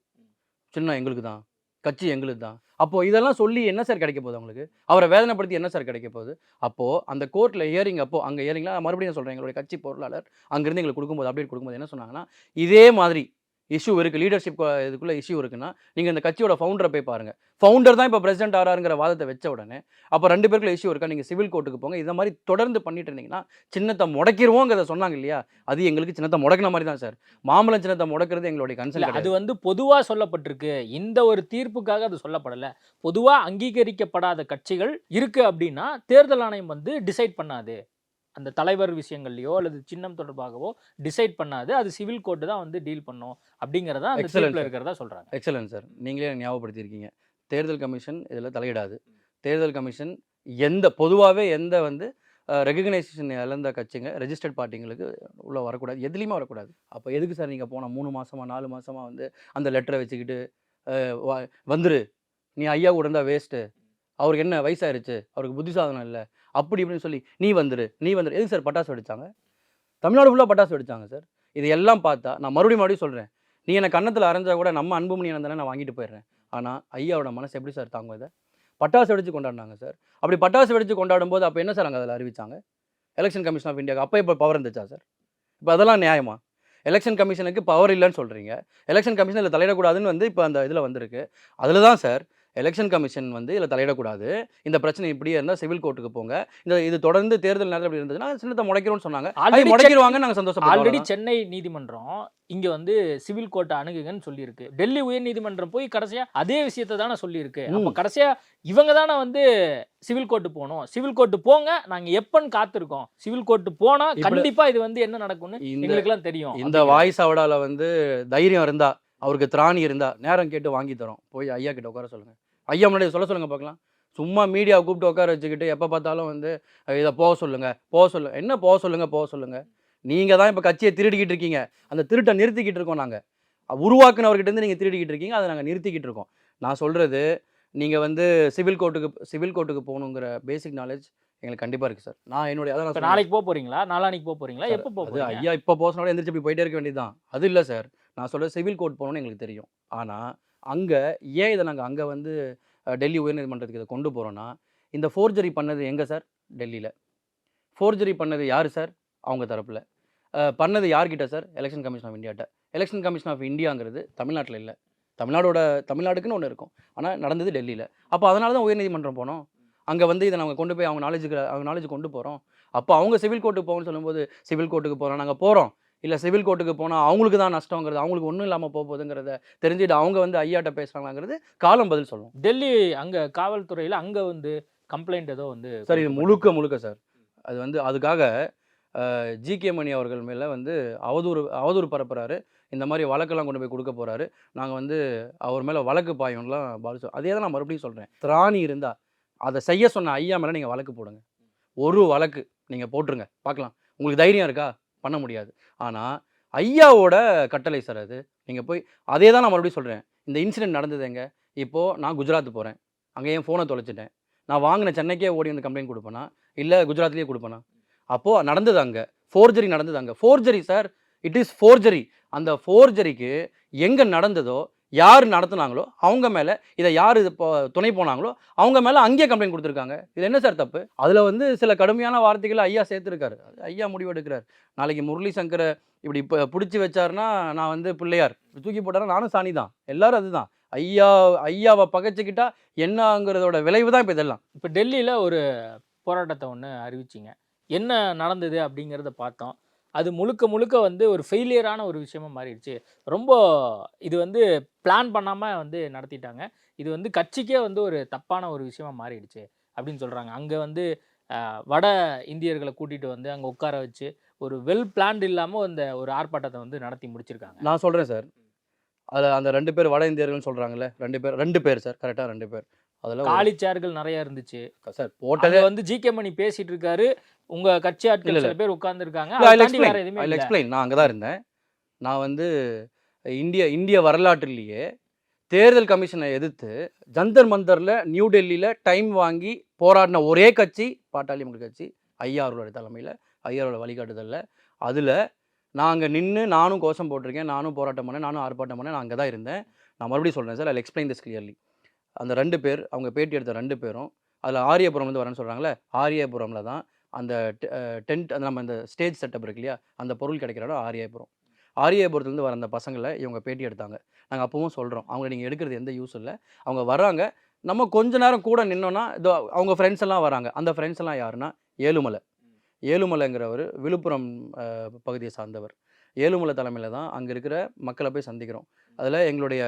சின்ன எங்களுக்கு தான், கட்சி எங்களுக்கு தான். அப்போது இதெல்லாம் சொல்லி என்ன சார் கிடைக்க போகுது அவங்களுக்கு? அவரை வேதனைப்படுத்தி என்ன சார் கிடைக்க போகுது? அப்போது அந்த கோர்ட்டில் ஹியரிங் அங்கே ஹியரிங்லாம் மறுபடியும் சொல்கிறேன், எங்களுடைய கட்சி பொருளாளர் அங்கேருந்து எங்களுக்கு கொடுக்கும்போது அப்டேட் கொடுக்கும்போது என்ன சொன்னாங்கன்னா, இதே மாதிரி இஷ்யூ இருக்குது, லீடர்ஷிப் இதுக்குள்ளே இஷ்யூ இருக்குன்னா நீங்கள் இந்த கட்சியோட ஃபவுண்டரை போய் பாருங்கள். ஃபவுண்டர் தான் இப்போ பிரசிடென்ட் ஆறாருங்கிற வாதத்தை வச்ச உடனே அப்போ 2 பேருக்குள்ள இஷ்யூ இருக்கா, நீங்கள் சிவில் கோர்ட்டுக்கு போங்க. இந்த மாதிரி தொடர்ந்து பண்ணிட்டு இருந்தீங்கன்னா சின்னத்தை முடக்கிடுவோங்கிறத சொன்னாங்க இல்லையா, அது எங்களுக்கு சின்னத்தை முடக்கின மாதிரி தான் சார். மாம்பழம் சின்னத்தை முடக்கிறது எங்களுடைய கன்சர்ன். அது வந்து பொதுவாக சொல்லப்பட்டிருக்கு, இந்த ஒரு தீர்ப்புக்காக அது சொல்லப்படலை. பொதுவாக அங்கீகரிக்கப்படாத கட்சிகள் இருக்கு அப்படின்னா தேர்தல் ஆணையம் வந்து டிசைட் பண்ணாது, அந்த தலைவர் விஷயங்கள்லையோ அல்லது சின்னம் தொடர்பாகவோ டிசைட் பண்ணாது, அது சிவில் கோர்ட்டு தான் வந்து டீல் பண்ணும் அப்படிங்கிறதா அந்த தீர்ப்பில் இருக்கிறதா சொல்கிறாங்க. எக்ஸலன்ட் சார், நீங்களே ஞாபகப்படுத்தியிருக்கீங்க. தேர்தல் கமிஷன் இதில் தலையிடாது. தேர்தல் கமிஷன் பொதுவாகவே எந்த வந்து ரெகக்னைசேஷன் இழந்த கட்சிங்க, ரெஜிஸ்டர்ட் பார்ட்டிங்களுக்கு உள்ளே வரக்கூடாது, எதுலேயுமே வரக்கூடாது. அப்போ எதுக்கு சார் நீங்கள் போனால் 3 மாதமாக 4 மாதமாக வந்து அந்த லெட்டரை வச்சுக்கிட்டு வந்துரு, நீ ஐயா கூட இருந்தால் வேஸ்ட்டு, அவருக்கு என்ன வயசாயிருச்சு, அவருக்கு புத்தி சாதனம் இல்லை, அப்படி இப்படின்னு சொல்லி நீ வந்துரு. எதுக்கு சார் பட்டாசு வெடிச்சாங்க? தமிழ்நாடு ஃபுல்லாக பட்டாசு வெடிச்சாங்க சார். இது எல்லாம் பார்த்தா நான் மறுபடியும் சொல்கிறேன், நீ எனக்கு கன்னத்தில் அரைஞ்சா கூட நம்ம அன்புமணி தானே நான் வாங்கிட்டு போயிடுறேன். ஆனால் ஐயாவோட மனசு எப்படி சார் தாங்கும் இதை? பட்டாசு வெடிச்சு கொண்டாடினாங்க சார். அப்படி பட்டாசு வெடிச்சு கொண்டாடும் போது அப்போ என்ன சார் அங்கே அதில் அறிவிச்சாங்க? எலெக்ஷன் கமிஷன் ஆஃப் இந்தியாவுக்கு அப்போ இப்போ பவர் இருந்துச்சா சார்? இப்போ அதெல்லாம் நியாயமா? எலெக்ஷன் கமிஷனுக்கு பவர் இல்லைன்னு சொல்கிறீங்க. எலெக்ஷன் கமிஷன் இதில் தலையிடக்கூடாதுன்னு வந்து இப்போ அந்த இதில் வந்திருக்கு. அதில் தான் சார் எலெக்ஷன் கமிஷன் வந்து இதில் தலையிடக்கூடாது, இந்த பிரச்சனை இப்படியே இருந்தால் சிவில் கோர்ட்டுக்கு போங்க, இது தொடர்ந்து தேர்தல் நேரத்தில் இப்படி இருந்ததுன்னா சின்னத்தை முடைக்கிறோம்னு சொன்னாங்க. முடைக்கிறவாங்க, நாங்கள் சந்தோஷம். ஆல்ரெடி சென்னை நீதிமன்றம் இங்கே வந்து சிவில் கோர்ட்டை அணுகுங்கன்னு சொல்லியிருக்கு. டெல்லி உயர் நீதிமன்றம் போய் கடைசியாக அதே விஷயத்தை தானே சொல்லியிருக்கு. அப்போ கடைசியாக இவங்க தானே வந்து சிவில் கோர்ட்டு போகணும், சிவில் கோர்ட்டு போங்க, நாங்கள் எப்பன்னு காத்திருக்கோம், சிவில் கோர்ட்டு போனால் கண்டிப்பாக இது வந்து என்ன நடக்கும்னு எங்களுக்குலாம் தெரியும். இந்த வாய்ஸ் அவடால வந்து தைரியம் இருந்தா, அவருக்கு திராணி இருந்தா நேரம் கேட்டு வாங்கி தரோம், போய் ஐயா கிட்ட உட்கார சொல்லுங்க. ஐயா முன்னாடி சொல்ல சொல்லுங்க பார்க்கலாம். சும்மா மீடியாவை கூப்பிட்டு உட்கார வச்சுக்கிட்டு எப்போ பார்த்தாலும் வந்து இதை போக சொல்லுங்க. என்ன போக சொல்லுங்க? நீங்கள் தான் இப்போ கட்சியை திருடிக்கிட்டு இருக்கீங்க. அந்த திருட்டை நிறுத்திக்கிட்டு இருக்கோம். நாங்கள் உருவாக்குனவர்கிட்டருந்து நீங்கள் திருடிக்கிட்டு இருக்கீங்க, அதை நாங்கள் நிறுத்திக்கிட்டு இருக்கோம். நான் சொல்கிறது, நீங்கள் வந்து சிவில் கோர்ட்டுக்கு போகணுங்கிற பேசிக் நாலேஜ் எங்களுக்கு கண்டிப்பாக இருக்குது சார். நான் என்னுடைய அதான் நாளைக்கு போக போகிறீங்களா, நாளானிக்கு போக போகிறீங்களா, எப்போ போக? ஐயா இப்போ போசனோட எந்திரிச்சு போய் போயிட்டே இருக்க வேண்டியது தான். அது இல்லை சார், நான் சொல்கிறது சிவில் கோர்ட் போகணும்னு எங்களுக்கு தெரியும். ஆனால் அங்கே ஏன் இதை நாங்கள் அங்கே வந்து டெல்லி உயர்நீதிமன்றத்துக்கு இதை கொண்டு போகிறோன்னா, இந்த ஃபோர்ஜரி பண்ணது எங்கே சார்? டெல்லியில். ஃபோர்ஜரி பண்ணது யார் சார்? அவங்க தரப்பில். பண்ணது யார்கிட்ட சார்? எலெக்ஷன் கமிஷன் ஆஃப் இந்தியாட்ட. எலெக்ஷன் கமிஷன் ஆஃப் இந்தியாங்கிறது தமிழ்நாட்டில் இல்லை, தமிழ்நாடுக்குன்னு ஒன்று இருக்கும், ஆனால் நடந்தது டெல்லியில். அப்போ அதனால தான் உயர்நீதிமன்றம் போனோம். அங்கே வந்து இதை நாங்கள் கொண்டு போய் அவங்க நாலேஜுக்கு கொண்டு போகிறோம். அப்போ அவங்க சிவில் கோர்ட்டுக்கு போகணும்னு சொல்லும்போது சிவில் கோர்ட்டுக்கு போகிறோம், நாங்கள் போகிறோம். இல்லை சிவில் கோர்ட்டுக்கு போனால் அவங்களுக்கு தான் நஷ்டங்கிறது, அவங்களுக்கு ஒன்றும் இல்லாமல் போகுதுங்கிறத தெரிஞ்சுட்டு அவங்க வந்து ஐயாட்ட பேசுகிறாங்கிறது காலம் பதில் சொல்லணும். டெல்லி அங்கே காவல்துறையில் அங்கே வந்து கம்ப்ளைண்ட் ஏதோ வந்து சார், இது முழுக்க சார், அது வந்து அதுக்காக ஜிகே மணி அவர்கள் மேலே வந்து அவதூறு பரப்புறாரு. இந்த மாதிரி வழக்கெல்லாம் கொண்டு போய் கொடுக்க போகிறாரு. நாங்கள் வந்து அவர் மேலே வழக்கு பாயும்லாம் பாதிச்சோம். அதே தான் நான் மறுபடியும் சொல்கிறேன், திராணி இருந்தால் அதை செய்ய சொன்ன ஐயா மேலே நீங்கள் வழக்கு போடுங்க. ஒரு வழக்கு நீங்கள் போட்டுருங்க பார்க்கலாம். உங்களுக்கு தைரியம் இருக்கா? பண்ண முடியாது. ஆனால் ஐயாவோட கட்டளை சார் அது. நீங்கள் போய் அதே தான் நான் மறுபடியும் சொல்கிறேன். இந்த இன்சிடென்ட் நடந்தது எங்கே? இப்போது நான் குஜராத் போகிறேன், அங்கே என் ஃபோனை தொலைச்சிட்டேன். நான் வாங்கின சென்னைக்கே ஓடி வந்து கம்ப்ளைண்ட் கொடுப்பேனா, இல்லை குஜராத்லேயே கொடுப்பேனா? அப்போது நடந்தது அங்கே ஃபோர்ஜரி நடந்தது. அங்கே forgery sir, it is forgery. அந்த ஃபோர்ஜரிக்கு எங்கே நடந்ததோ, யார் நடத்துனாங்களோ அவங்க மேலே, இதை யார் இப்போ துணை போனாங்களோ அவங்க மேலே அங்கேயே கம்ப்ளைண்ட் கொடுத்துருக்காங்க. இது என்ன சார் தப்பு? அதில் வந்து சில கடுமையான வார்த்தைகளை ஐயா சேர்த்துருக்காரு. ஐயா முடிவெடுக்கிறார். நாளைக்கு முரளி சங்கரை இப்படி இப்போ பிடிச்சி வச்சாருன்னா நான் வந்து பிள்ளையார், தூக்கி போட்டாருன்னா நானும் சாணி தான், எல்லாரும் அதுதான். ஐயாவை பகைச்சிக்கிட்டா என்னங்கிறதோட விளைவு தான் இப்போ இதெல்லாம். இப்போ டெல்லியில் ஒரு போராட்டத்தை ஒன்று அறிவிச்சிங்க, என்ன நடந்தது அப்படிங்கிறத பார்த்தோம். அது முழுக்க வந்து ஒரு ஃபெயிலியரான ஒரு விஷயமா மாறிடுச்சு. ரொம்ப இது வந்து பிளான் பண்ணாமல் வந்து நடத்திட்டாங்க. இது வந்து கட்சிக்கே வந்து ஒரு தப்பான ஒரு விஷயமா மாறிடுச்சு அப்படின்னு சொல்கிறாங்க. அங்கே வந்து வட இந்தியர்களை கூட்டிகிட்டு வந்து அங்கே உட்கார வச்சு ஒரு வெல் பிளான்டு இல்லாமல் ஒரு ஆர்ப்பாட்டத்தை வந்து நடத்தி முடிச்சிருக்காங்க. நான் சொல்கிறேன் சார், அதில் அந்த 2 பேர் வட இந்தியர்கள்னு சொல்கிறாங்கல்ல, 2 பேர் சார், கரெக்டாக 2 பேர். அதில் காலி சேர்கள் நிறைய இருந்துச்சு சார். போட்டதே வந்து ஜிகே மணி பேசிட்டு இருக்காரு, உங்க கட்சி ஆட்கள் சில பேர் உட்கார்ந்துருக்காங்க. நான் அங்கே தான் இருந்தேன். நான் வந்து இந்திய வரலாற்றிலேயே தேர்தல் கமிஷனை எதிர்த்து ஜந்தர் மந்தரில் நியூ டெல்லியில் டைம் வாங்கி போராடின ஒரே கட்சி பாட்டாளி மக்கள் கட்சி. ஐயா அவர்களோட தலைமையில், ஐயாவோட வழிகாட்டுதலில். அதில் நான் அங்கே நின்று நானும் கோஷம் போட்டிருக்கேன், நானும் போராட்டம் பண்ணேன், நானும் ஆர்ப்பாட்டம் பண்ணேன். நான் அங்கே தான் இருந்தேன். நான் மறுபடியும் சொல்கிறேன் sir, I explain this clearly. அந்த 2 பேர், அவங்க பேட்டி எடுத்த 2 பேரும் அதில் ஆரியபுரம்லேருந்து வரேன்னு சொல்கிறாங்களே, ஆரியபுரமில் தான் அந்த டென்ட், அந்த நம்ம இந்த ஸ்டேஜ் செட்டப் இருக்கு இல்லையா, அந்த பொருள் கிடைக்கிற இடம் ஆரியபுரம். ஆரியபுரத்துலேருந்து வர அந்த பசங்களை இவங்க பேட்டி எடுத்தாங்க. நாங்கள் அப்பவும் சொல்கிறோம், அவங்க நீங்கள் எடுக்கிறது எந்த யூஸ் இல்லை. அவங்க வர்றாங்க, நம்ம கொஞ்ச நேரம் கூட நின்னோன்னா இதோ அவங்க ஃப்ரெண்ட்ஸ் எல்லாம் வராங்க. அந்த ஃப்ரெண்ட்ஸ் எல்லாம் யாருன்னா ஏழுமலை. ஏழுமலைங்கிறவர் விழுப்புரம் பகுதியை சார்ந்தவர். ஏழுமலை தலைமையில் தான் அங்கே இருக்கிற மக்களை போய் சந்திக்கிறோம். அதில் எங்களுடைய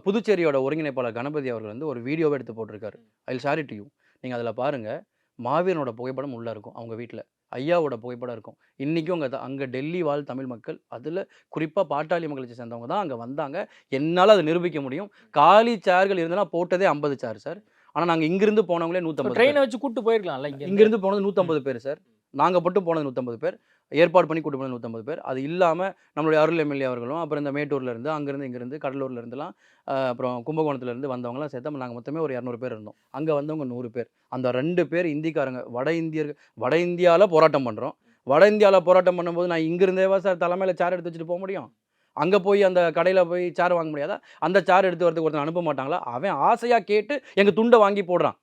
புதுச்சேரியோட ஒருங்கிணைப்பாளர் கணபதி அவர்கள் வந்து ஒரு வீடியோவை எடுத்து போட்டிருக்காரு. I will share it to you. நீங்கள் அதில் பாருங்கள், மாவீரனோட புகைப்படம் உள்ளே இருக்கும், அவங்க வீட்டில் ஐயாவோட புகைப்படம் இருக்கும். இன்றைக்கும் அங்கே டெல்லி வாழ் தமிழ் மக்கள், அதில் குறிப்பாக பாட்டாளி மக்களுக்கு சேர்ந்தவங்க தான் அங்கே வந்தாங்க. என்னால் அதை நிரூபிக்க முடியும். காலி சேர்கள் இருந்தனா போட்டதே 50 சேர் சார். ஆனால் நாங்கள் இங்கிருந்து போனவங்களே 150. ட்ரெயினை வச்சு கூட்டு போயிருக்கலாம்ல. இங்கிருந்து போனது 150 பேர் சார். நாங்கள் மட்டும் போனது 150 பேர். ஏற்பாடு பண்ணி கூட்டு போனது 150 பேர். அது இல்லாமல் நம்மளுடைய அருள் எம்எல்ஏ அவர்களும், அப்புறம் இந்த மேட்டூர்லேருந்து, அங்கேருந்து இங்கேருந்து கடலூர்லேருந்துலாம், அப்புறம் கும்பகோணத்துலேருந்து வந்தவங்களாம் சேர்த்து நாங்கள் மொத்தமே ஒரு 200 பேர் இருந்தோம். அங்கே வந்தவங்க 100 பேர். அந்த 2 பேர் இந்திக்காரங்க. வட இந்தியாவில் போராட்டம் பண்ணுறோம். வட இந்தியாவில் போராட்டம் பண்ணும்போது நான் இங்கிருந்தேவா சார் தலைமையில் சேர் எடுத்து வச்சுட்டு போக முடியும்? அங்கே போய் அந்த கடையில் போய் சேர் வாங்க முடியாதா? அந்த சேர் எடுத்து வரதுக்கு ஒருத்தன் அனுப்ப மாட்டாங்களா? அவன் ஆசையாக கேட்டு எங்கள் துண்டை வாங்கி போடுறான்.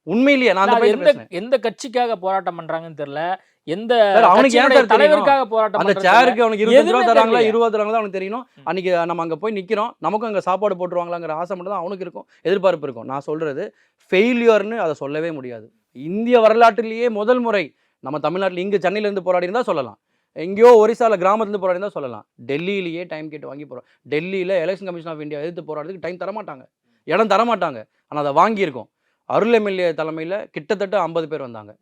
உண்மையிலேயே நான் எந்த கட்சிக்காக போராட்டம் பண்றாங்கன்னு தெரியல. எந்த அவனுக்கு ஏன் சார் தலைவருக்காக போராட்டம் அந்த சேருக்கு அவனுக்கு 20 ரூபா தராங்களா 20 தராங்களா அவனுக்கு தெரியணும். அன்னைக்கு நம்ம அங்கே போய் நிற்கிறோம், நமக்கும் அங்கே சாப்பாடு போட்டுருவாங்களாங்கிற ஆசை மட்டும் தான் அவனுக்கு இருக்கும், எதிர்பார்ப்பு இருக்கும். நான் சொல்றது ஃபெயிலியர்னு அதை சொல்லவே முடியாது. இந்திய வரலாற்றிலேயே முதல் முறை நம்ம தமிழ்நாட்டில் இங்கே சென்னையிலேருந்து போராடி இருந்தால் சொல்லலாம், எங்கேயோ ஒரிசாவில் கிராமத்துலேருந்து போராடி இருந்தால் சொல்லலாம். டெல்லியிலேயே டைம் கேட்டு வாங்கி போகிறோம். டெல்லியில் எலெக்ஷன் கமிஷன் ஆஃப் இந்தியா எதிர்த்து போராடுறதுக்கு டைம் தரமாட்டாங்க, இடம் தரமாட்டாங்க. ஆனால் அதை வாங்கியிருக்கோம். அருள் எம்எல்ஏ தலைமையில் கிட்டத்தட்ட 50 பேர் வந்தாங்க.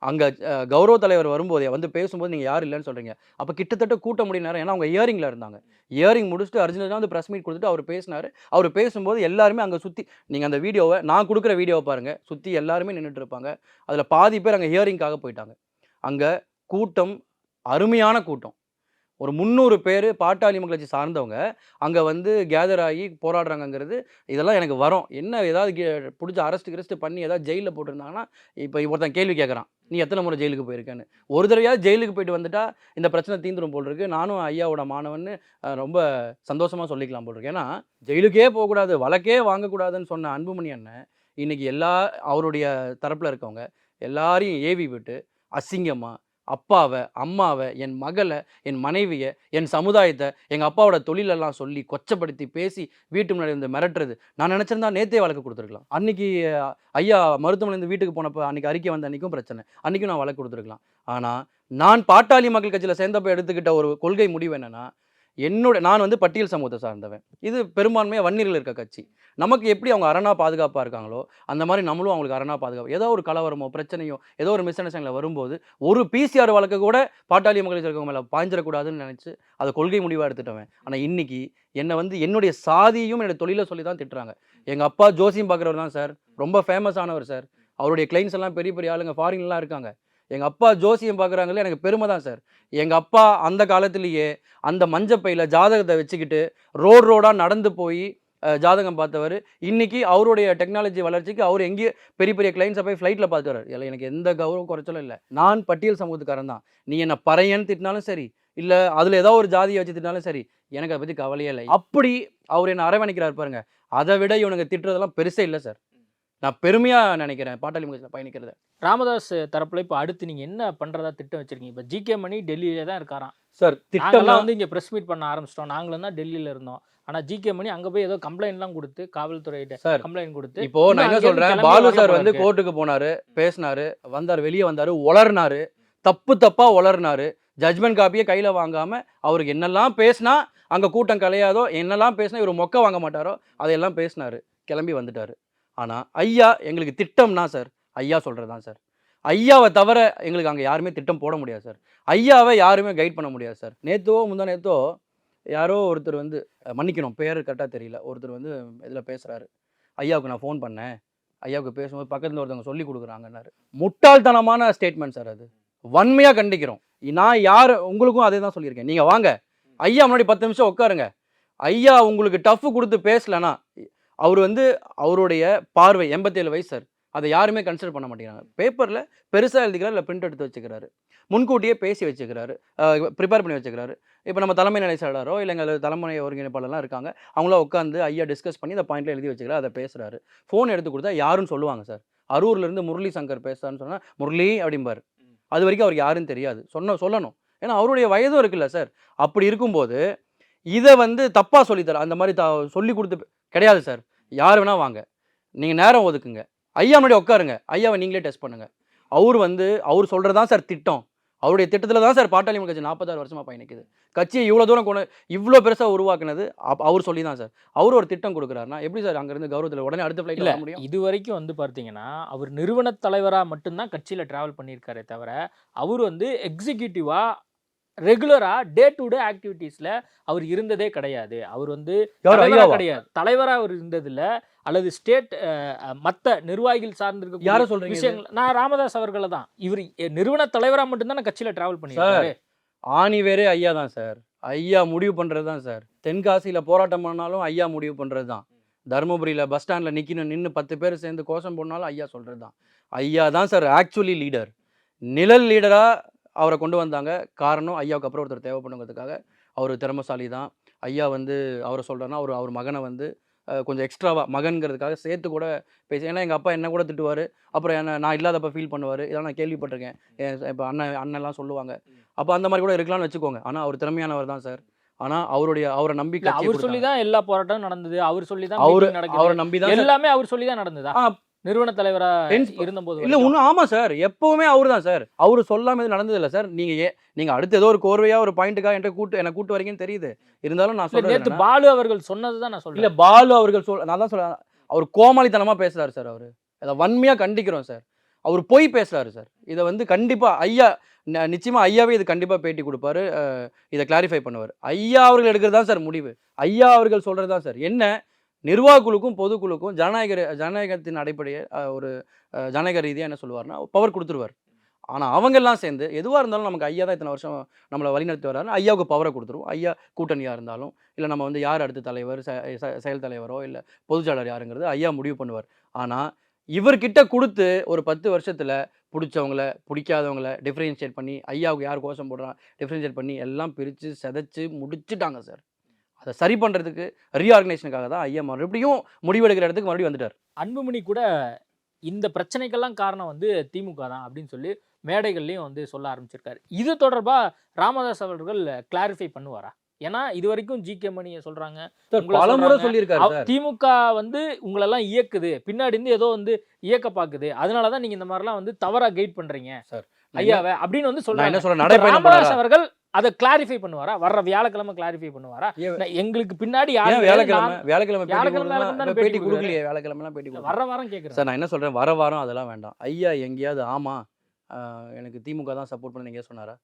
அங்கே கௌரவ தலைவர் வரும்போதே வந்து பேசும்போது நீங்கள் யார் இல்லைன்னு சொல்கிறீங்க. அப்போ கிட்டத்தட்ட கூட்ட முடிய நேரம், ஏன்னா அவங்க இயரிங்கில் இருந்தாங்க. இயரிங் முடிச்சுட்டு அர்ஜுனா வந்து ப்ரெஸ் மீட் கொடுத்துட்டு அவர் பேசினார். அவர் பேசும்போது எல்லாருமே அங்கே சுற்றி, நீங்கள் அந்த வீடியோவை, நான் கொடுக்குற வீடியோவை பாருங்கள், சுற்றி எல்லாருமே நின்றுட்டு இருப்பாங்க. அதில் பாதி பேர் அங்கே ஹியரிங்காக போயிட்டாங்க. அங்கே கூட்டம் அருமையான கூட்டம். ஒரு 300 பேர் பாட்டாளி மக்கள் கட்சி சார்ந்தவங்க அங்கே வந்து கேதர் ஆகி போராடுறாங்கங்கிறது இதெல்லாம் எனக்கு வரும். என்ன ஏதாவது பிடிச்சி அரெஸ்ட் பண்ணி ஏதாவது ஜெயிலில் போட்டிருந்தாங்கன்னா, இப்போ ஒருத்தன் கேள்வி கேட்குறான், நீ எத்தனை முறை ஜெயிலுக்கு போயிருக்கேன்னு. ஒரு தடவையாவது ஜெயிலுக்கு போயிட்டு வந்துட்டா இந்த பிரச்சனை தீந்துரும் போல் இருக்கு. நானும் ஐயாவோட மாணவன்னு ரொம்ப சந்தோஷமாக சொல்லிக்கலாம் போல் இருக்கு. ஏன்னா ஜெயிலுக்கே போகக்கூடாது, வழக்கே வாங்கக்கூடாதுன்னு சொன்ன அன்புமணி அண்ணன் இன்னைக்கு அவருடைய தரப்பில் இருக்கவங்க எல்லாரையும் ஏவி விட்டு அசிங்கமாக அப்பாவை, அம்மாவை, என் மகளை, என் மனைவியை, என் சமுதாயத்தை, எங்கள் அப்பாவோட தொழிலெல்லாம் சொல்லி கொச்சப்படுத்தி பேசி வீட்டு முன்னாடி வந்து மிரட்டுறது. நான் நினச்சிருந்தா நேத்தே வழக்கு கொடுத்துருக்கலாம். அன்றைக்கி ஐயா மருத்துவமனையிலேருந்து வீட்டுக்கு போனப்போ அன்றைக்கி அறிக்கை வந்த அன்றைக்கும் பிரச்சனை, அன்றைக்கும் நான் வழக்கு கொடுத்துருக்கலாம். ஆனால் நான் பாட்டாளி மக்கள் கட்சியில் சேர்ந்தப்போ எடுத்துக்கிட்ட ஒரு கொள்கை முடிவு என்னென்னா, நான் வந்து பட்டியல் சமூகத்தை சார்ந்தவன். இது பெரும்பான்மையாக வன்னியர்கள் இருக்க கட்சி. நமக்கு எப்படி அவங்க அரணா பாதுகாப்பாக இருக்காங்களோ அந்த மாதிரி நம்மளும் அவங்களுக்கு அரணா பாதுகாப்பு. ஏதோ ஒரு கலவரமோ பிரச்சனையோ ஏதோ ஒரு மிஸ் அண்டர்ஸ்டாண்டிங்கில் வரும்போது ஒரு பிசிஆர் வழக்கு கூட பாட்டாளி மக்கள் இருக்கவங்க மேலே பாய்ஞ்சிடக்கூடாதுன்னு நினச்சி அதை கொள்கை முடிவாக எடுத்துட்டவன். ஆனால் இன்னைக்கு என்னை வந்து என்னுடைய சாதியும் என்னுடைய தொழிலை சொல்லி தான் திட்டுறாங்க. எங்கள் அப்பா ஜோசியம் பார்க்குறவர் தான் சார், ரொம்ப ஃபேமஸ் ஆனவர் சார். அவருடைய கிளைண்ட்ஸ் எல்லாம் பெரிய பெரிய ஆளுங்க ஃபாரின்லாம் இருக்காங்க. எங்கள் அப்பா ஜோசியம் பார்க்குறாங்களே, எனக்கு பெருமை தான் சார். எங்கள் அப்பா அந்த காலத்திலேயே அந்த மஞ்சப்பையில் ஜாதகத்தை வச்சுக்கிட்டு ரோடாக நடந்து போய் ஜாதகம் பார்த்தவர். இன்றைக்கி அவருடைய டெக்னாலஜி வளர்ச்சிக்கு அவர் எங்கேயோ பெரிய பெரிய கிளைண்ட்ஸை போய் ஃப்ளைட்டில் பார்த்து வர்றார். இல்லை, எனக்கு எந்த கௌரவம் குறைச்சலும் இல்லை. நான் பட்டியல் சமூகத்துக்காரன் தான். நீ என்னை பறையன்னு திட்டினாலும் சரி, இல்லை அதில் ஏதோ ஒரு ஜாதியை வச்சு திட்டினாலும் சரி, எனக்கு அதை பற்றி கவலையே இல்லை. அப்படி அவர் என்னை அரவணைக்கிறார் பாருங்க. அதை விட இவனுக்கு திட்டுறதெல்லாம் பெருசே இல்லை சார். நான் பெருமையாக நினைக்கிறேன் பாட்டாளி மக்கள் பயணிக்கிறத. ராமதாஸ் தரப்புல இப்போ அடுத்து நீங்கள் என்ன பண்ணுறதா திட்டம் வச்சுருக்கீங்க? இப்போ ஜிகே மணி டெல்லியிலே தான் இருக்காராம் சார். திட்டம்லாம் வந்து இங்கே ப்ரெஸ் மீட் பண்ண ஆரம்பிச்சிட்டோம். நாங்களும் தான் டெல்லியில் இருந்தோம். ஆனால் ஜிகே மணி அங்கே போய் ஏதோ கம்ப்ளைண்ட்லாம் கொடுத்து காவல்துறையிட்ட சார் கம்ப்ளைண்ட் கொடுத்து, இப்போ நான் என்ன சொல்கிறேன், பாலு சார் வந்து கோர்ட்டுக்கு போனார், பேசினார், வந்தார், வெளியே வந்தார், உளர்னார், தப்பாக உளர்னார். ஜட்மெண்ட் காப்பியை கையில் வாங்காமல் அவருக்கு என்னெல்லாம் பேசினா அங்கே கூட்டம் கலையாதோ, என்னெல்லாம் பேசினா இவர் மொக்க வாங்க மாட்டாரோ அதையெல்லாம் பேசினார், கிளம்பி வந்துட்டார். ஆனால் ஐயா எங்களுக்கு திட்டம்னா சார் ஐயா சொல்கிறது தான் சார். ஐயாவை தவிர எங்களுக்கு அங்கே யாருமே திட்டம் போட முடியாது சார். ஐயாவை யாருமே கைட் பண்ண முடியாது சார். முந்தா நேத்தோ யாரோ ஒருத்தர் வந்து, மன்னிக்கணும் பேர் கரெக்டாக தெரியல, ஒருத்தர் வந்து இதில் பேசுகிறாரு, ஐயாவுக்கு நான் ஃபோன் பண்ணேன், ஐயாவுக்கு பேசும்போது பக்கத்தில் ஒருத்தவங்க சொல்லி கொடுக்குறாங்கன்னாரு. முட்டாள்தனமான ஸ்டேட்மெண்ட் சார். அது வன்மையாக கண்டிக்கிறோம். நான் யார் உங்களுக்கும் அதே தான் சொல்லியிருக்கேன். நீங்கள் வாங்க ஐயா முன்னாடி 10 நிமிஷம் உட்காருங்க, ஐயா உங்களுக்கு டஃப் கொடுத்து பேசலனா அவர் வந்து அவருடைய பார்வை 87 வயசு சார், அதை யாருமே கன்சிடர் பண்ண மாட்டேங்கிறாங்க. பேப்பரில் பெருசாக எழுதிக்கிறார், இல்லை பிரிண்ட் எடுத்து வச்சுக்கிறாரு, முன்கூட்டியே பேசி வச்சுக்கிறாரு, ப்ரிப்பேர் பண்ணி வச்சுக்கிறாரு. இப்போ நம்ம தலைமை நிலை செயலாளரோ இல்லை எங்கள் தலைமை ஒருங்கிணைப்பாளர்லாம் இருக்காங்க, அவங்கள உட்காந்து ஐயா டிஸ்கஸ் பண்ணி இந்த பாயிண்ட்ல எழுதி வச்சுக்கிறாரு, அதை பேசுகிறாரு. ஃபோன் எடுத்து கொடுத்தா யாருன்னு சொல்லுவாங்க சார். அரூர்லேருந்து முரளி சங்கர் பேசுறான்னு சொன்னால் முரளி அப்படிம்பார். அது வரைக்கும் அவருக்கு யாருன்னு தெரியாது. சொல்லணும், ஏன்னா அவருடைய வயதும் இருக்குல்ல சார். அப்படி இருக்கும்போது இதை வந்து தப்பாக சொல்லித்தர அந்த மாதிரி சொல்லி கொடுத்து கிடையாது சார். யார் வேணால் வாங்க, நீங்கள் நேரம் ஒதுக்குங்க, ஐயா முன்னாடி உட்காருங்க, ஐயாவை நீங்களே டெஸ்ட் பண்ணுங்கள். அவர் சொல்கிறது தான் சார் திட்டம். அவருடைய திட்டத்தில் தான் சார் பாட்டாளி மக்கள் கட்சி 46 வருஷமாக பயணிக்குது. கட்சியை இவ்வளோ தூரம் இவ்வளோ பெருசாக உருவாக்குனது அவர் சொல்லி தான் சார். அவர் ஒரு திட்டம் கொடுக்குறாருன்னா எப்படி சார் அங்கேருந்து கௌரவத்தில் உடனே அடுத்த ஃப்ளைட்டில் வர முடியும்? இது வரைக்கும் வந்து பார்த்தீங்கன்னா அவர் நிறுவன தலைவராக மட்டும்தான் கட்சியில் ட்ராவல் பண்ணியிருக்காரே தவிர அவர் வந்து எக்ஸிக்யூட்டிவாக ரெகுலராக டே டு டே ஆக்டிவிட்டீஸில் அவர் இருந்ததே கிடையாது. அவர் வந்து கிடையாது, தலைவராக அவர் இருந்ததில்ல, அல்லது ஸ்டேட் மற்ற நிர்வாகிகள் சார்ந்திருக்க யாரை சொல்றீங்க விஷயங்கள். நான் ராமதாஸ் அவர்களை தான். இவர் நிறுவன தலைவராக மட்டும்தான் கட்சியில் டிராவல் பண்ணியிருக்காரு. ஆணி வேறே ஐயா தான் சார். ஐயா முடிவு பண்ணுறது தான் சார். தென்காசியில் போராட்டம் பண்ணாலும் ஐயா முடிவு பண்ணுறது தான். தருமபுரியில் பஸ் ஸ்டாண்டில் நின்று 10 பேர் சேர்ந்து கோஷம் போனாலும் ஐயா சொல்கிறது தான். ஐயா தான் சார் ஆக்சுவலி லீடர். நிழல் லீடராக அவரை கொண்டு வந்தாங்க. காரணம் ஐயாவுக்கு அப்புறம் ஒருத்தர் தேவைப்படுங்கிறதுக்காக. அவர் திறமசாலி தான். ஐயா வந்து அவரை சொல்கிறேன்னா அவர் மகனை வந்து கொஞ்சம் எக்ஸ்ட்ராவாக மகன்கிறதுக்காக சேர்த்து கூட பேசி, ஏன்னா எங்கள் அப்பா என்ன கூட திட்டுவார், அப்புறம் என்ன நான் இல்லாதப்ப ஃபீல் பண்ணுவார், இதெல்லாம் நான் கேள்விப்பட்டிருக்கேன். இப்போ அண்ணன்லாம் சொல்லுவாங்க. அப்போ அந்த மாதிரி கூட இருக்கலாம்னு வச்சுக்கோங்க. ஆனால் அவர் திறமையானவர் தான் சார். ஆனால் அவரை நம்பி அவர் சொல்லி தான் எல்லா போராட்டமும் நடந்தது. அவர் சொல்லி தான் அவரை நம்பி தான் எல்லாமே அவர் சொல்லி தான் நடந்ததா நிறுவன தலைவரா இருந்தபோது? இல்லை ஒன்றும். ஆமாம் சார், எப்போவுமே அவர் தான் சார். அவர் சொல்லாமல் எதுவும் நடந்ததில்லை சார். நீங்கள் அடுத்து ஏதோ ஒரு கோர்வையாக ஒரு பாயிண்ட்டுக்காக என்னை கூட்டு வரீங்கன்னு தெரியுது. இருந்தாலும் நான் சொல்கிறேன், நேற்று பாலு அவர்கள் சொன்னது தான் நான் சொல்கிறேன். இல்லை பாலு அவர்கள் நான் தான் சொல்கிறேன், அவர் கோமாளித்தனமாக பேசுகிறாரு சார். அவர் அதை வன்மையாக கண்டிக்கிறோம் சார். அவர் போய் பேசுகிறாரு சார். இதை வந்து கண்டிப்பாக ஐயா நிச்சயமாக ஐயாவே இது கண்டிப்பாக பேட்டி கொடுப்பாரு, இதை கிளாரிஃபை பண்ணுவார். ஐயா அவர்கள் எடுக்கிறது தான் சார் முடிவு. ஐயா அவர்கள் சொல்கிறது தான் சார். என்ன நிர்வாகக்குழுக்கும் பொதுக்குழுக்கும் ஜனநாயகத்தின் அடிப்படையில் ஒரு ஜனநாயக ரீதியாக என்ன சொல்லுவார்னா பவர் கொடுத்துருவார். ஆனால் அவங்கெல்லாம் சேர்ந்து எதுவாக இருந்தாலும் நமக்கு ஐயா தான் இத்தனை வருஷம் நம்மளை வழிநடத்தி வர்றாருன்னா ஐயாவுக்கு பவரை கொடுத்துருவோம். ஐயா கூட்டணியாக இருந்தாலும் இல்லை நம்ம வந்து யார் அடுத்த தலைவர் செயல் தலைவரோ இல்லை பொதுச்செயலாளர் யாருங்கிறது ஐயா முடிவு பண்ணுவார். ஆனால் இவர்கிட்ட கொடுத்து ஒரு 10 வருஷத்தில் பிடிச்சவங்கள பிடிக்காதவங்கள டிஃப்ரென்ஷியேட் பண்ணி ஐயாவுக்கு யார் கோஷம் போடுறான் டிஃப்ரென்ஷியேட் பண்ணி எல்லாம் பிரித்து செதைச்சு முடிச்சுட்டாங்க சார். அதை சரி பண்ணுறதுக்கு ரீஆர்கனைசேஷனுக்காக தான் ஐயா மறுபடியும் முடிவெடுக்கிற இடத்துக்கு மறுபடியும் வந்துட்டார். அன்புமணி கூட இந்த பிரச்சனைக்கெல்லாம் காரணம் வந்து திமுக தான் அப்படின்னு சொல்லி மேடைகள்லையும் வந்து சொல்ல ஆரம்பிச்சிருக்காரு. இது தொடர்பாக ராமதாஸ் அவர்கள் கிளாரிஃபை பண்ணுவாரா? ஏன்னா இது வரைக்கும் ஜி.கே. மணியை சொல்றாங்க, பலமுறை சொல்லியிருக்காரு, திமுக வந்து உங்களெல்லாம் இயக்குது, பின்னாடி இருந்து ஏதோ வந்து இயக்க பாக்குது, அதனாலதான் நீங்க இந்த மாதிரிலாம் வந்து தவறா கைட் பண்றீங்க சார் ஐயாவை அப்படின்னு வந்து சொல்றாங்க. ராமதாஸ் அவர்கள் அதை கிளாரிஃபை பண்ணுவாரா? வர்ற வியாழக்கிழமை கிளாரிஃபை பண்ணுவாரா? எங்களுக்கு பின்னாடி வியாழக்கிழமை பேட்டி கொடுக்கலையே, வியாழக்கிழமைலாம் பேட்டி வர வாரம் கேட்குறேன் சார். நான் என்ன சொல்றேன், வர வாரம் அதெல்லாம் வேண்டாம். ஐயா எங்கேயாவது ஆமா எனக்கு திமுக தான் சப்போர்ட் பண்ண நீங்க சொன்னாரா?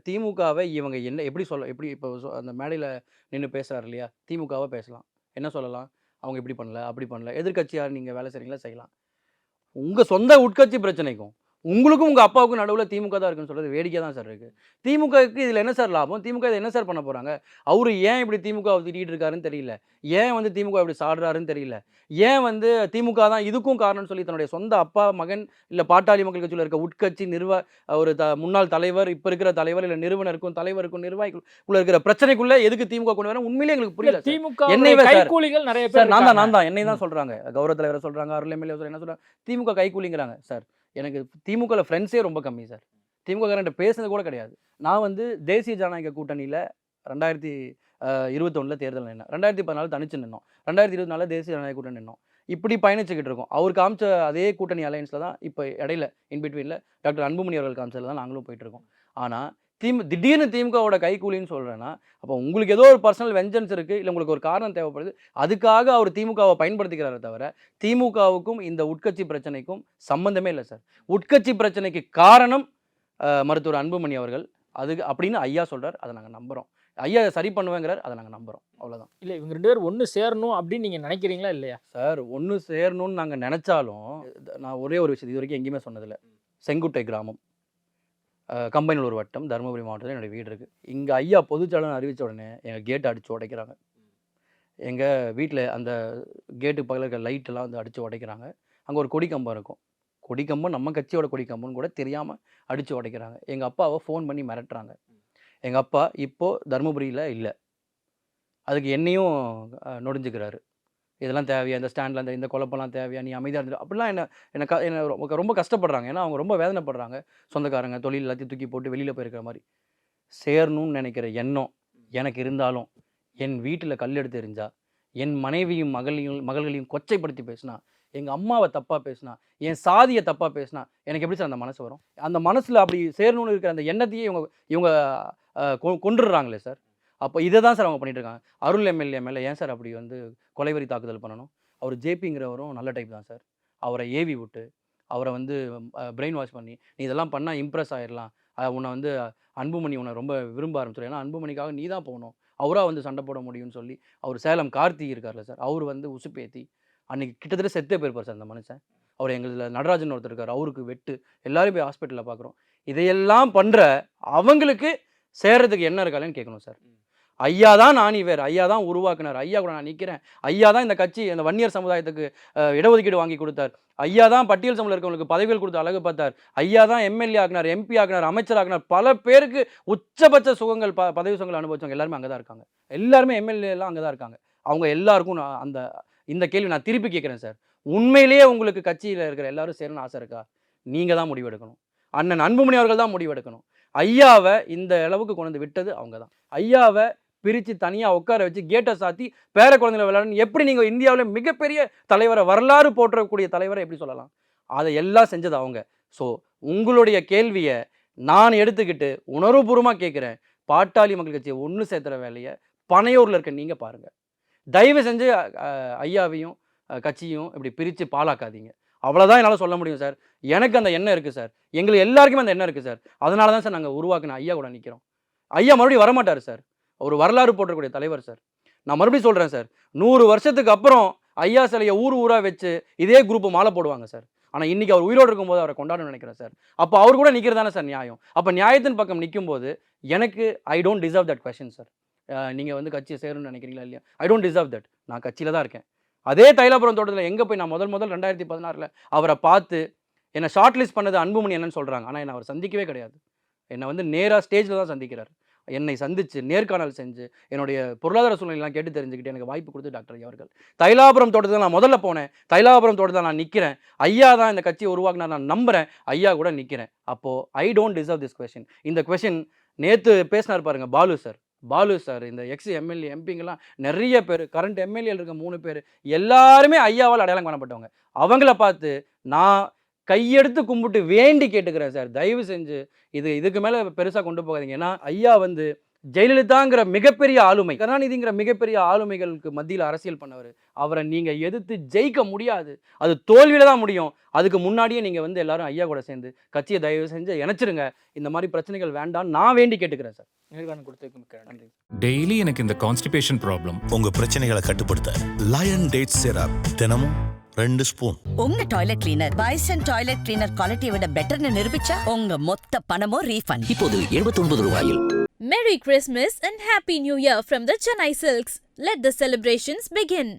திமுகவை இவங்க என்ன எப்படி இப்போ அந்த மேடையில் நின்று பேசுறாரு இல்லையா, திமுகவை பேசலாம், என்ன சொல்லலாம், அவங்க இப்படி பண்ணல அப்படி பண்ணல, எதிர்கட்சியார் நீங்கள் வேலை செய்கிறீங்களா செய்யலாம். உங்கள் சொந்த உட்கட்சி பிரச்சனைக்கும் உங்களுக்கும் உங்கள் அப்பாவுக்கும் நடுவில் திமுக தான் இருக்குன்னு சொல்கிறது வேடிக்கை தான் சார் இருக்குது. திமுகவுக்கு இதில் என்ன சார் லாபம்? திமுக இதை என்ன சார் பண்ண போகிறாங்க? அவர் ஏன் இப்படி திமுகவை திட்டிகிட்டு இருக்காருன்னு தெரியல, ஏன் வந்து திமுக இப்படி சாடுறாருன்னு தெரியல, ஏன் வந்து திமுக தான் இதுக்கும் காரணம்னு சொல்லி தன்னுடைய சொந்த அப்பா மகன் இல்லை பாட்டாளி மக்கள் கட்சியில் இருக்க உட்கட்சி ஒரு முன்னாள் தலைவர், இப்போ இருக்கிற தலைவர் இல்லை நிறுவனருக்கும் தலைவருக்கும் நிர்வாகிகளுக்குள்ள இருக்கிற பிரச்சனைக்குள்ளே எதுக்கு திமுக கொண்டு வர உண்மையிலே எங்களுக்கு புரியல. திமுக நிறைய பேர் நான் தான் என்னை தான் சொல்கிறாங்க, கௌரவ தலைவரை சொல்கிறாங்க, அருள் எம்எல்ஏ என்ன சொல்கிறாங்க, திமுக கைக்கூலிங்கிறாங்க சார். எனக்கு திமுகவில் ஃப்ரெண்ட்ஸே ரொம்ப கம்மி சார். திமுக காரன்ட்ட பேசுனது கூட கிடையாது. நான் வந்து தேசிய ஜனநாயக கூட்டணியில் 2021 தேர்தல் நின்னோம், 2014 தனிச்சு நின்னோம், 2024 தேசிய ஜனநாயக கூட்டணி நின்னோம். இப்படி பயணிச்சுக்கிட்டு இருக்கோம். அவர் காமிச்ச அதே கூட்டணி அலையன்ஸில் தான் இப்போ இடையில இன்பிட்வீனில் டாக்டர் அன்புமணி அவர்கள் காமிச்சதில் தான் நாங்களும் போயிட்டுருக்கோம். ஆனால் திடீர்னு திமுகவோட கைக்கூலின்னு சொல்கிறேன்னா அப்போ உங்களுக்கு ஏதோ ஒரு பர்சனல் வெஞ்சன்ஸ் இருக்குது, இல்லை உங்களுக்கு ஒரு காரணம் தேவைப்படுது, அதுக்காக அவர் திமுகவை பயன்படுத்திக்கிறாரே தவிர திமுகவுக்கும் இந்த உட்கட்சி பிரச்சனைக்கும் சம்மந்தமே இல்லை சார். உட்கட்சி பிரச்சனைக்கு காரணம் மருத்துவர் அன்புமணி அவர்கள், அதுக்கு அப்படின்னு ஐயா சொல்கிறார், அதை நாங்கள் நம்புகிறோம். ஐயா சரி பண்ணுவேங்கிறார், அதை நாங்கள் நம்புகிறோம், அவ்வளோதான். இல்லை இவங்க 2 பேரும் ஒன்று சேரணும் அப்படின்னு நீங்கள் நினைக்கிறீங்களா இல்லையா சார்? ஒன்று சேரணும்னு நாங்கள் நினச்சாலும் நான் ஒரே ஒரு விஷயம் இது வரைக்கும் எங்கேயுமே சொன்னதில்லை. செங்குட்டை கிராமம் கம்பைனூர் வட்டம், தருமபுரி மாவட்டத்தில் என்னுடைய வீடு இருக்குது. இங்கே ஐயா பொதுச்சடங்கு அறிவித்த உடனே எங்கள் கேட்டை அடித்து உடைக்கிறாங்க. எங்கள் வீட்டில் அந்த கேட்டுக்கு பக்கத்தில் இருக்க லைட்டெல்லாம் வந்து அடித்து உடைக்கிறாங்க. அங்கே ஒரு கொடி கம்பம் இருக்கும். கொடி கம்பம் நம்ம கட்சியோட கொடி கம்பம்னு கூட தெரியாமல் அடித்து உடைக்கிறாங்க. எங்கள் அப்பாவை ஃபோன் பண்ணி மிரட்டுறாங்க. எங்கள் அப்பா இப்போது தருமபுரியில் இல்லை. அதுக்கு என்னையும் நொடிஞ்சுக்கிறாரு. இதெல்லாம் தேவையா, இந்த ஸ்டாண்டில் இந்த குழப்பம்லாம் தேவையா, நீ அமைதியாக இருந்துட்டு அப்படிலாம் என்ன ரொம்ப கஷ்டப்படுறாங்க. ஏன்னா அவங்க ரொம்ப வேதனைப்படுறாங்க. சொந்தக்காரங்க தொழில் எல்லாத்தையும் தூக்கி போட்டு வெளியில் போயிருக்கிற மாதிரி சேரணும்னு நினைக்கிற எண்ணம் எனக்கு இருந்தாலும் என் வீட்டில் கல் எடுத்து எறிஞ்சா, என் மனைவியும் மகள்களையும் கொச்சைப்படுத்தி பேசினா, எங்கள் அம்மாவை தப்பாக பேசினா, என் சாதியை தப்பாக பேசினா எனக்கு எப்படி சார் அந்த மனசு வரும்? அந்த மனசில் அப்படி சேரணும்னு இருக்கிற அந்த எண்ணத்தையே இவங்க கொண்டுடுறாங்களே சார். அப்போ இதை தான் சார் அவங்க பண்ணிட்டு இருக்காங்க. அருள் எம்எல்ஏ மேலே ஏன் சார் அப்படி வந்து கொலைவெறி தாக்குதல் பண்ணணும்? அவர் ஜேபிங்கிறவரும் நல்ல டைப் தான் சார். அவரை ஏவி விட்டு அவரை வந்து பிரெயின் வாஷ் பண்ணி நீ இதெல்லாம் பண்ணால் இம்ப்ரெஸ் ஆகிடலாம், உன்னை வந்து அன்புமணி உன்னை ரொம்ப விரும்ப ஆரம்பிச்சிடும், ஏன்னா அன்புமணிக்காக நீ தான் போகணும், அவராக வந்து சண்டை போட முடியும்னு சொல்லி அவர் சேலம் கார்த்திக் இருக்கார்ல சார், அவர் வந்து உசுப்பேத்தி அன்றைக்கி கிட்டத்தட்ட செத்தே போயிருப்பார் சார் அந்த மனுஷன். அவர் எங்களில் நடராஜன் ஒருத்தர் இருக்கார், அவருக்கு வெட்டு, எல்லாரும் போய் ஹாஸ்பிட்டலில் பார்க்குறோம். இதையெல்லாம் பண்ணுற அவங்களுக்கு சேர்றதுக்கு என்ன இருக்காதுன்னு கேட்கணும் சார். ஐயா தான் நாணிவேர், ஐயா தான் உருவாக்குனார், ஐயா கூட நான் நிற்கிறேன், ஐயா தான் இந்த கட்சி இந்த வன்னியர் சமுதாயத்துக்கு இடஒதுக்கீடு வாங்கி கொடுத்தார், ஐயா தான் பட்டியல் சமூகத்தில் இருக்கவங்களுக்கு பதவிகள் கொடுத்து அழகு பார்த்தார், ஐயா தான் எம்எல்ஏ ஆக்கினார், எம்பி ஆக்கினார், அமைச்சர் ஆக்கினார், பல பேருக்கு உச்சபட்ச சுகங்கள் பதவி சுகங்கள் அனுபவிச்சவங்க எல்லாருமே அங்கே தான் இருக்காங்க. எல்லாருமே எம்எல்ஏலாம் அங்கே தான் இருக்காங்க. அவங்க எல்லாருக்கும் நான் இந்த கேள்வி நான் திருப்பி கேட்குறேன் சார். உண்மையிலேயே உங்களுக்கு கட்சியில் இருக்கிற எல்லாரும் சேரணும்னு ஆசை இருக்கா? நீங்கள் தான் முடிவெடுக்கணும். அண்ணன் அன்புமணி அவர்கள் தான் முடிவெடுக்கணும். ஐயாவை இந்த அளவுக்கு கொண்டு வந்து விட்டது அவங்க தான். ஐயாவை பிரித்து தனியாக உட்கார வச்சு கேட்டை சாத்தி பேர குழந்தைகளை விளையாடணும் எப்படி நீங்கள் இந்தியாவில் மிகப்பெரிய தலைவரை, வரலாறு போற்றக்கூடிய தலைவரை எப்படி சொல்லலாம்? அதை எல்லாம் செஞ்சது அவங்க. ஸோ உங்களுடைய கேள்வியை நான் எடுத்துக்கிட்டு உணர்வுபூர்வமாக கேட்குறேன். பாட்டாளி மக்கள் கட்சியை ஒன்று சேர்த்துற வேலையை பனையூரில் இருக்க நீங்கள் பாருங்கள். தயவு செஞ்சு ஐயாவையும் கட்சியும் இப்படி பிரித்து பாலாக்காதீங்க. அவ்வளோதான் என்னால் சொல்ல முடியும் சார். எனக்கு அந்த எண்ணம் இருக்குது சார், எங்களுக்கு எல்லாருக்குமே அந்த எண்ணம் இருக்குது சார். அதனால தான் சார் நாங்கள் உருவாக்கின ஐயா கூட நிற்கிறோம். ஐயா மறுபடியும் வரமாட்டார் சார், ஒரு வரலாறு போற்றக்கூடிய தலைவர் சார். நான் மறுபடியும் சொல்கிறேன் சார், 100 வருஷத்துக்கு அப்புறம் ஐயா சிலையை ஊராக வச்சு இதே குரூப்பு மாலை போடுவாங்க சார். ஆனால் இன்றைக்கி அவர் உயிரோடு இருக்கும்போது அவரை கொண்டாடணும்னு நினைக்கிறேன் சார். அப்போ அவர் கூட நிற்கிறது தானே சார் நியாயம். அப்போ நியாயத்தின் பக்கம் நிற்கும்போது எனக்கு I don't deserve that question sir. நீங்கள் வந்து கட்சியை சேரணும்னு நினைக்கிறீங்களா இல்லையா? I don't deserve that. நான் கட்சியில் தான் இருக்கேன். அதே தைலாபுரம் தோட்டத்தில் எங்கே போய் நான் முதல் 2016 அவரை பார்த்து என்னை ஷார்ட் லிஸ்ட் பண்ணது அன்புமணி என்னன்னு சொல்கிறாங்க. ஆனால் என்னை அவர் சந்திக்கவே கிடையாது. என்னை வந்து நேராக ஸ்டேஜில் தான் சந்திக்கிறார். என்னை சந்தித்து நேர்காணல் செஞ்சு என்னுடைய பொருளாதார சூழ்நிலையெல்லாம் கேட்டு தெரிஞ்சுக்கிட்டு எனக்கு வாய்ப்பு கொடுத்து டாக்டர் ஐயா அவர்கள். தைலாபுரம் தோட்டத்தில் நான் முதல்ல போனேன், தைலாபுரம் தோட்டத்தில் நான் நிற்கிறேன், ஐயா தான் இந்த கட்சியை உருவாக்கினார், நான் நம்புகிறேன், ஐயா கூட நிற்கிறேன். அப்போது I don't deserve this question. இந்த கொஸ்டின் நேற்று பேசினார் பாருங்கள் பாலு சார், இந்த எக்ஸ் எம்எல்ஏ எம்பிங்கெல்லாம் நிறைய பேர், கரண்ட் எம்எல்ஏ இருக்க 3 பேர் எல்லாருமே ஐயாவால் அடையாளம் காணப்பட்டவங்க. அவங்கள பார்த்து நான் கையெடுத்து கும்பிட்டு வேண்டி கேட்டுக்கிறேன் சார், தயவு செஞ்சு இதுக்கு மேலே பெருசாக கொண்டு போகாதீங்க. ஏன்னா ஐயா வந்து ஜெயலலிதாங்கிற மிகப்பெரிய ஆளுமை, கருணாநிதிங்கிற மிகப்பெரிய ஆளுமைகளுக்கு மத்தியில் அரசியல் பண்ணவர். அவரை நீங்கள் எதிர்த்து ஜெயிக்க முடியாது, அது தோல்வியில் தான் முடியும். அதுக்கு முன்னாடியே நீங்கள் வந்து எல்லாரும் ஐயா கூட சேர்ந்து கட்சியை தயவு செஞ்சு இணைச்சிருங்க. இந்த மாதிரி பிரச்சனைகள் வேண்டாம் நான் வேண்டி கேட்டுக்கிறேன் சார். நேர்காணல் கொடுத்ததுக்கு நன்றி. டெய்லி எனக்கு இந்த கான்ஸ்டிபேஷன் ப்ராப்ளம். உங்க பிரச்சனைகளை கட்டுப்படுத்த லயன் டேட் சிரப் தினமும் 2 ஸ்பூன். உங்க toilet cleaner bison toilet cleaner குவாலிட்டியை விட பெட்டர்னு நிரூபிச்சா உங்க மொத்த பணமும் ரீஃபண்ட். இப்போது 79 ரூபாயில். Merry Christmas and Happy New Year from the Chennai Silks. Let the celebrations begin.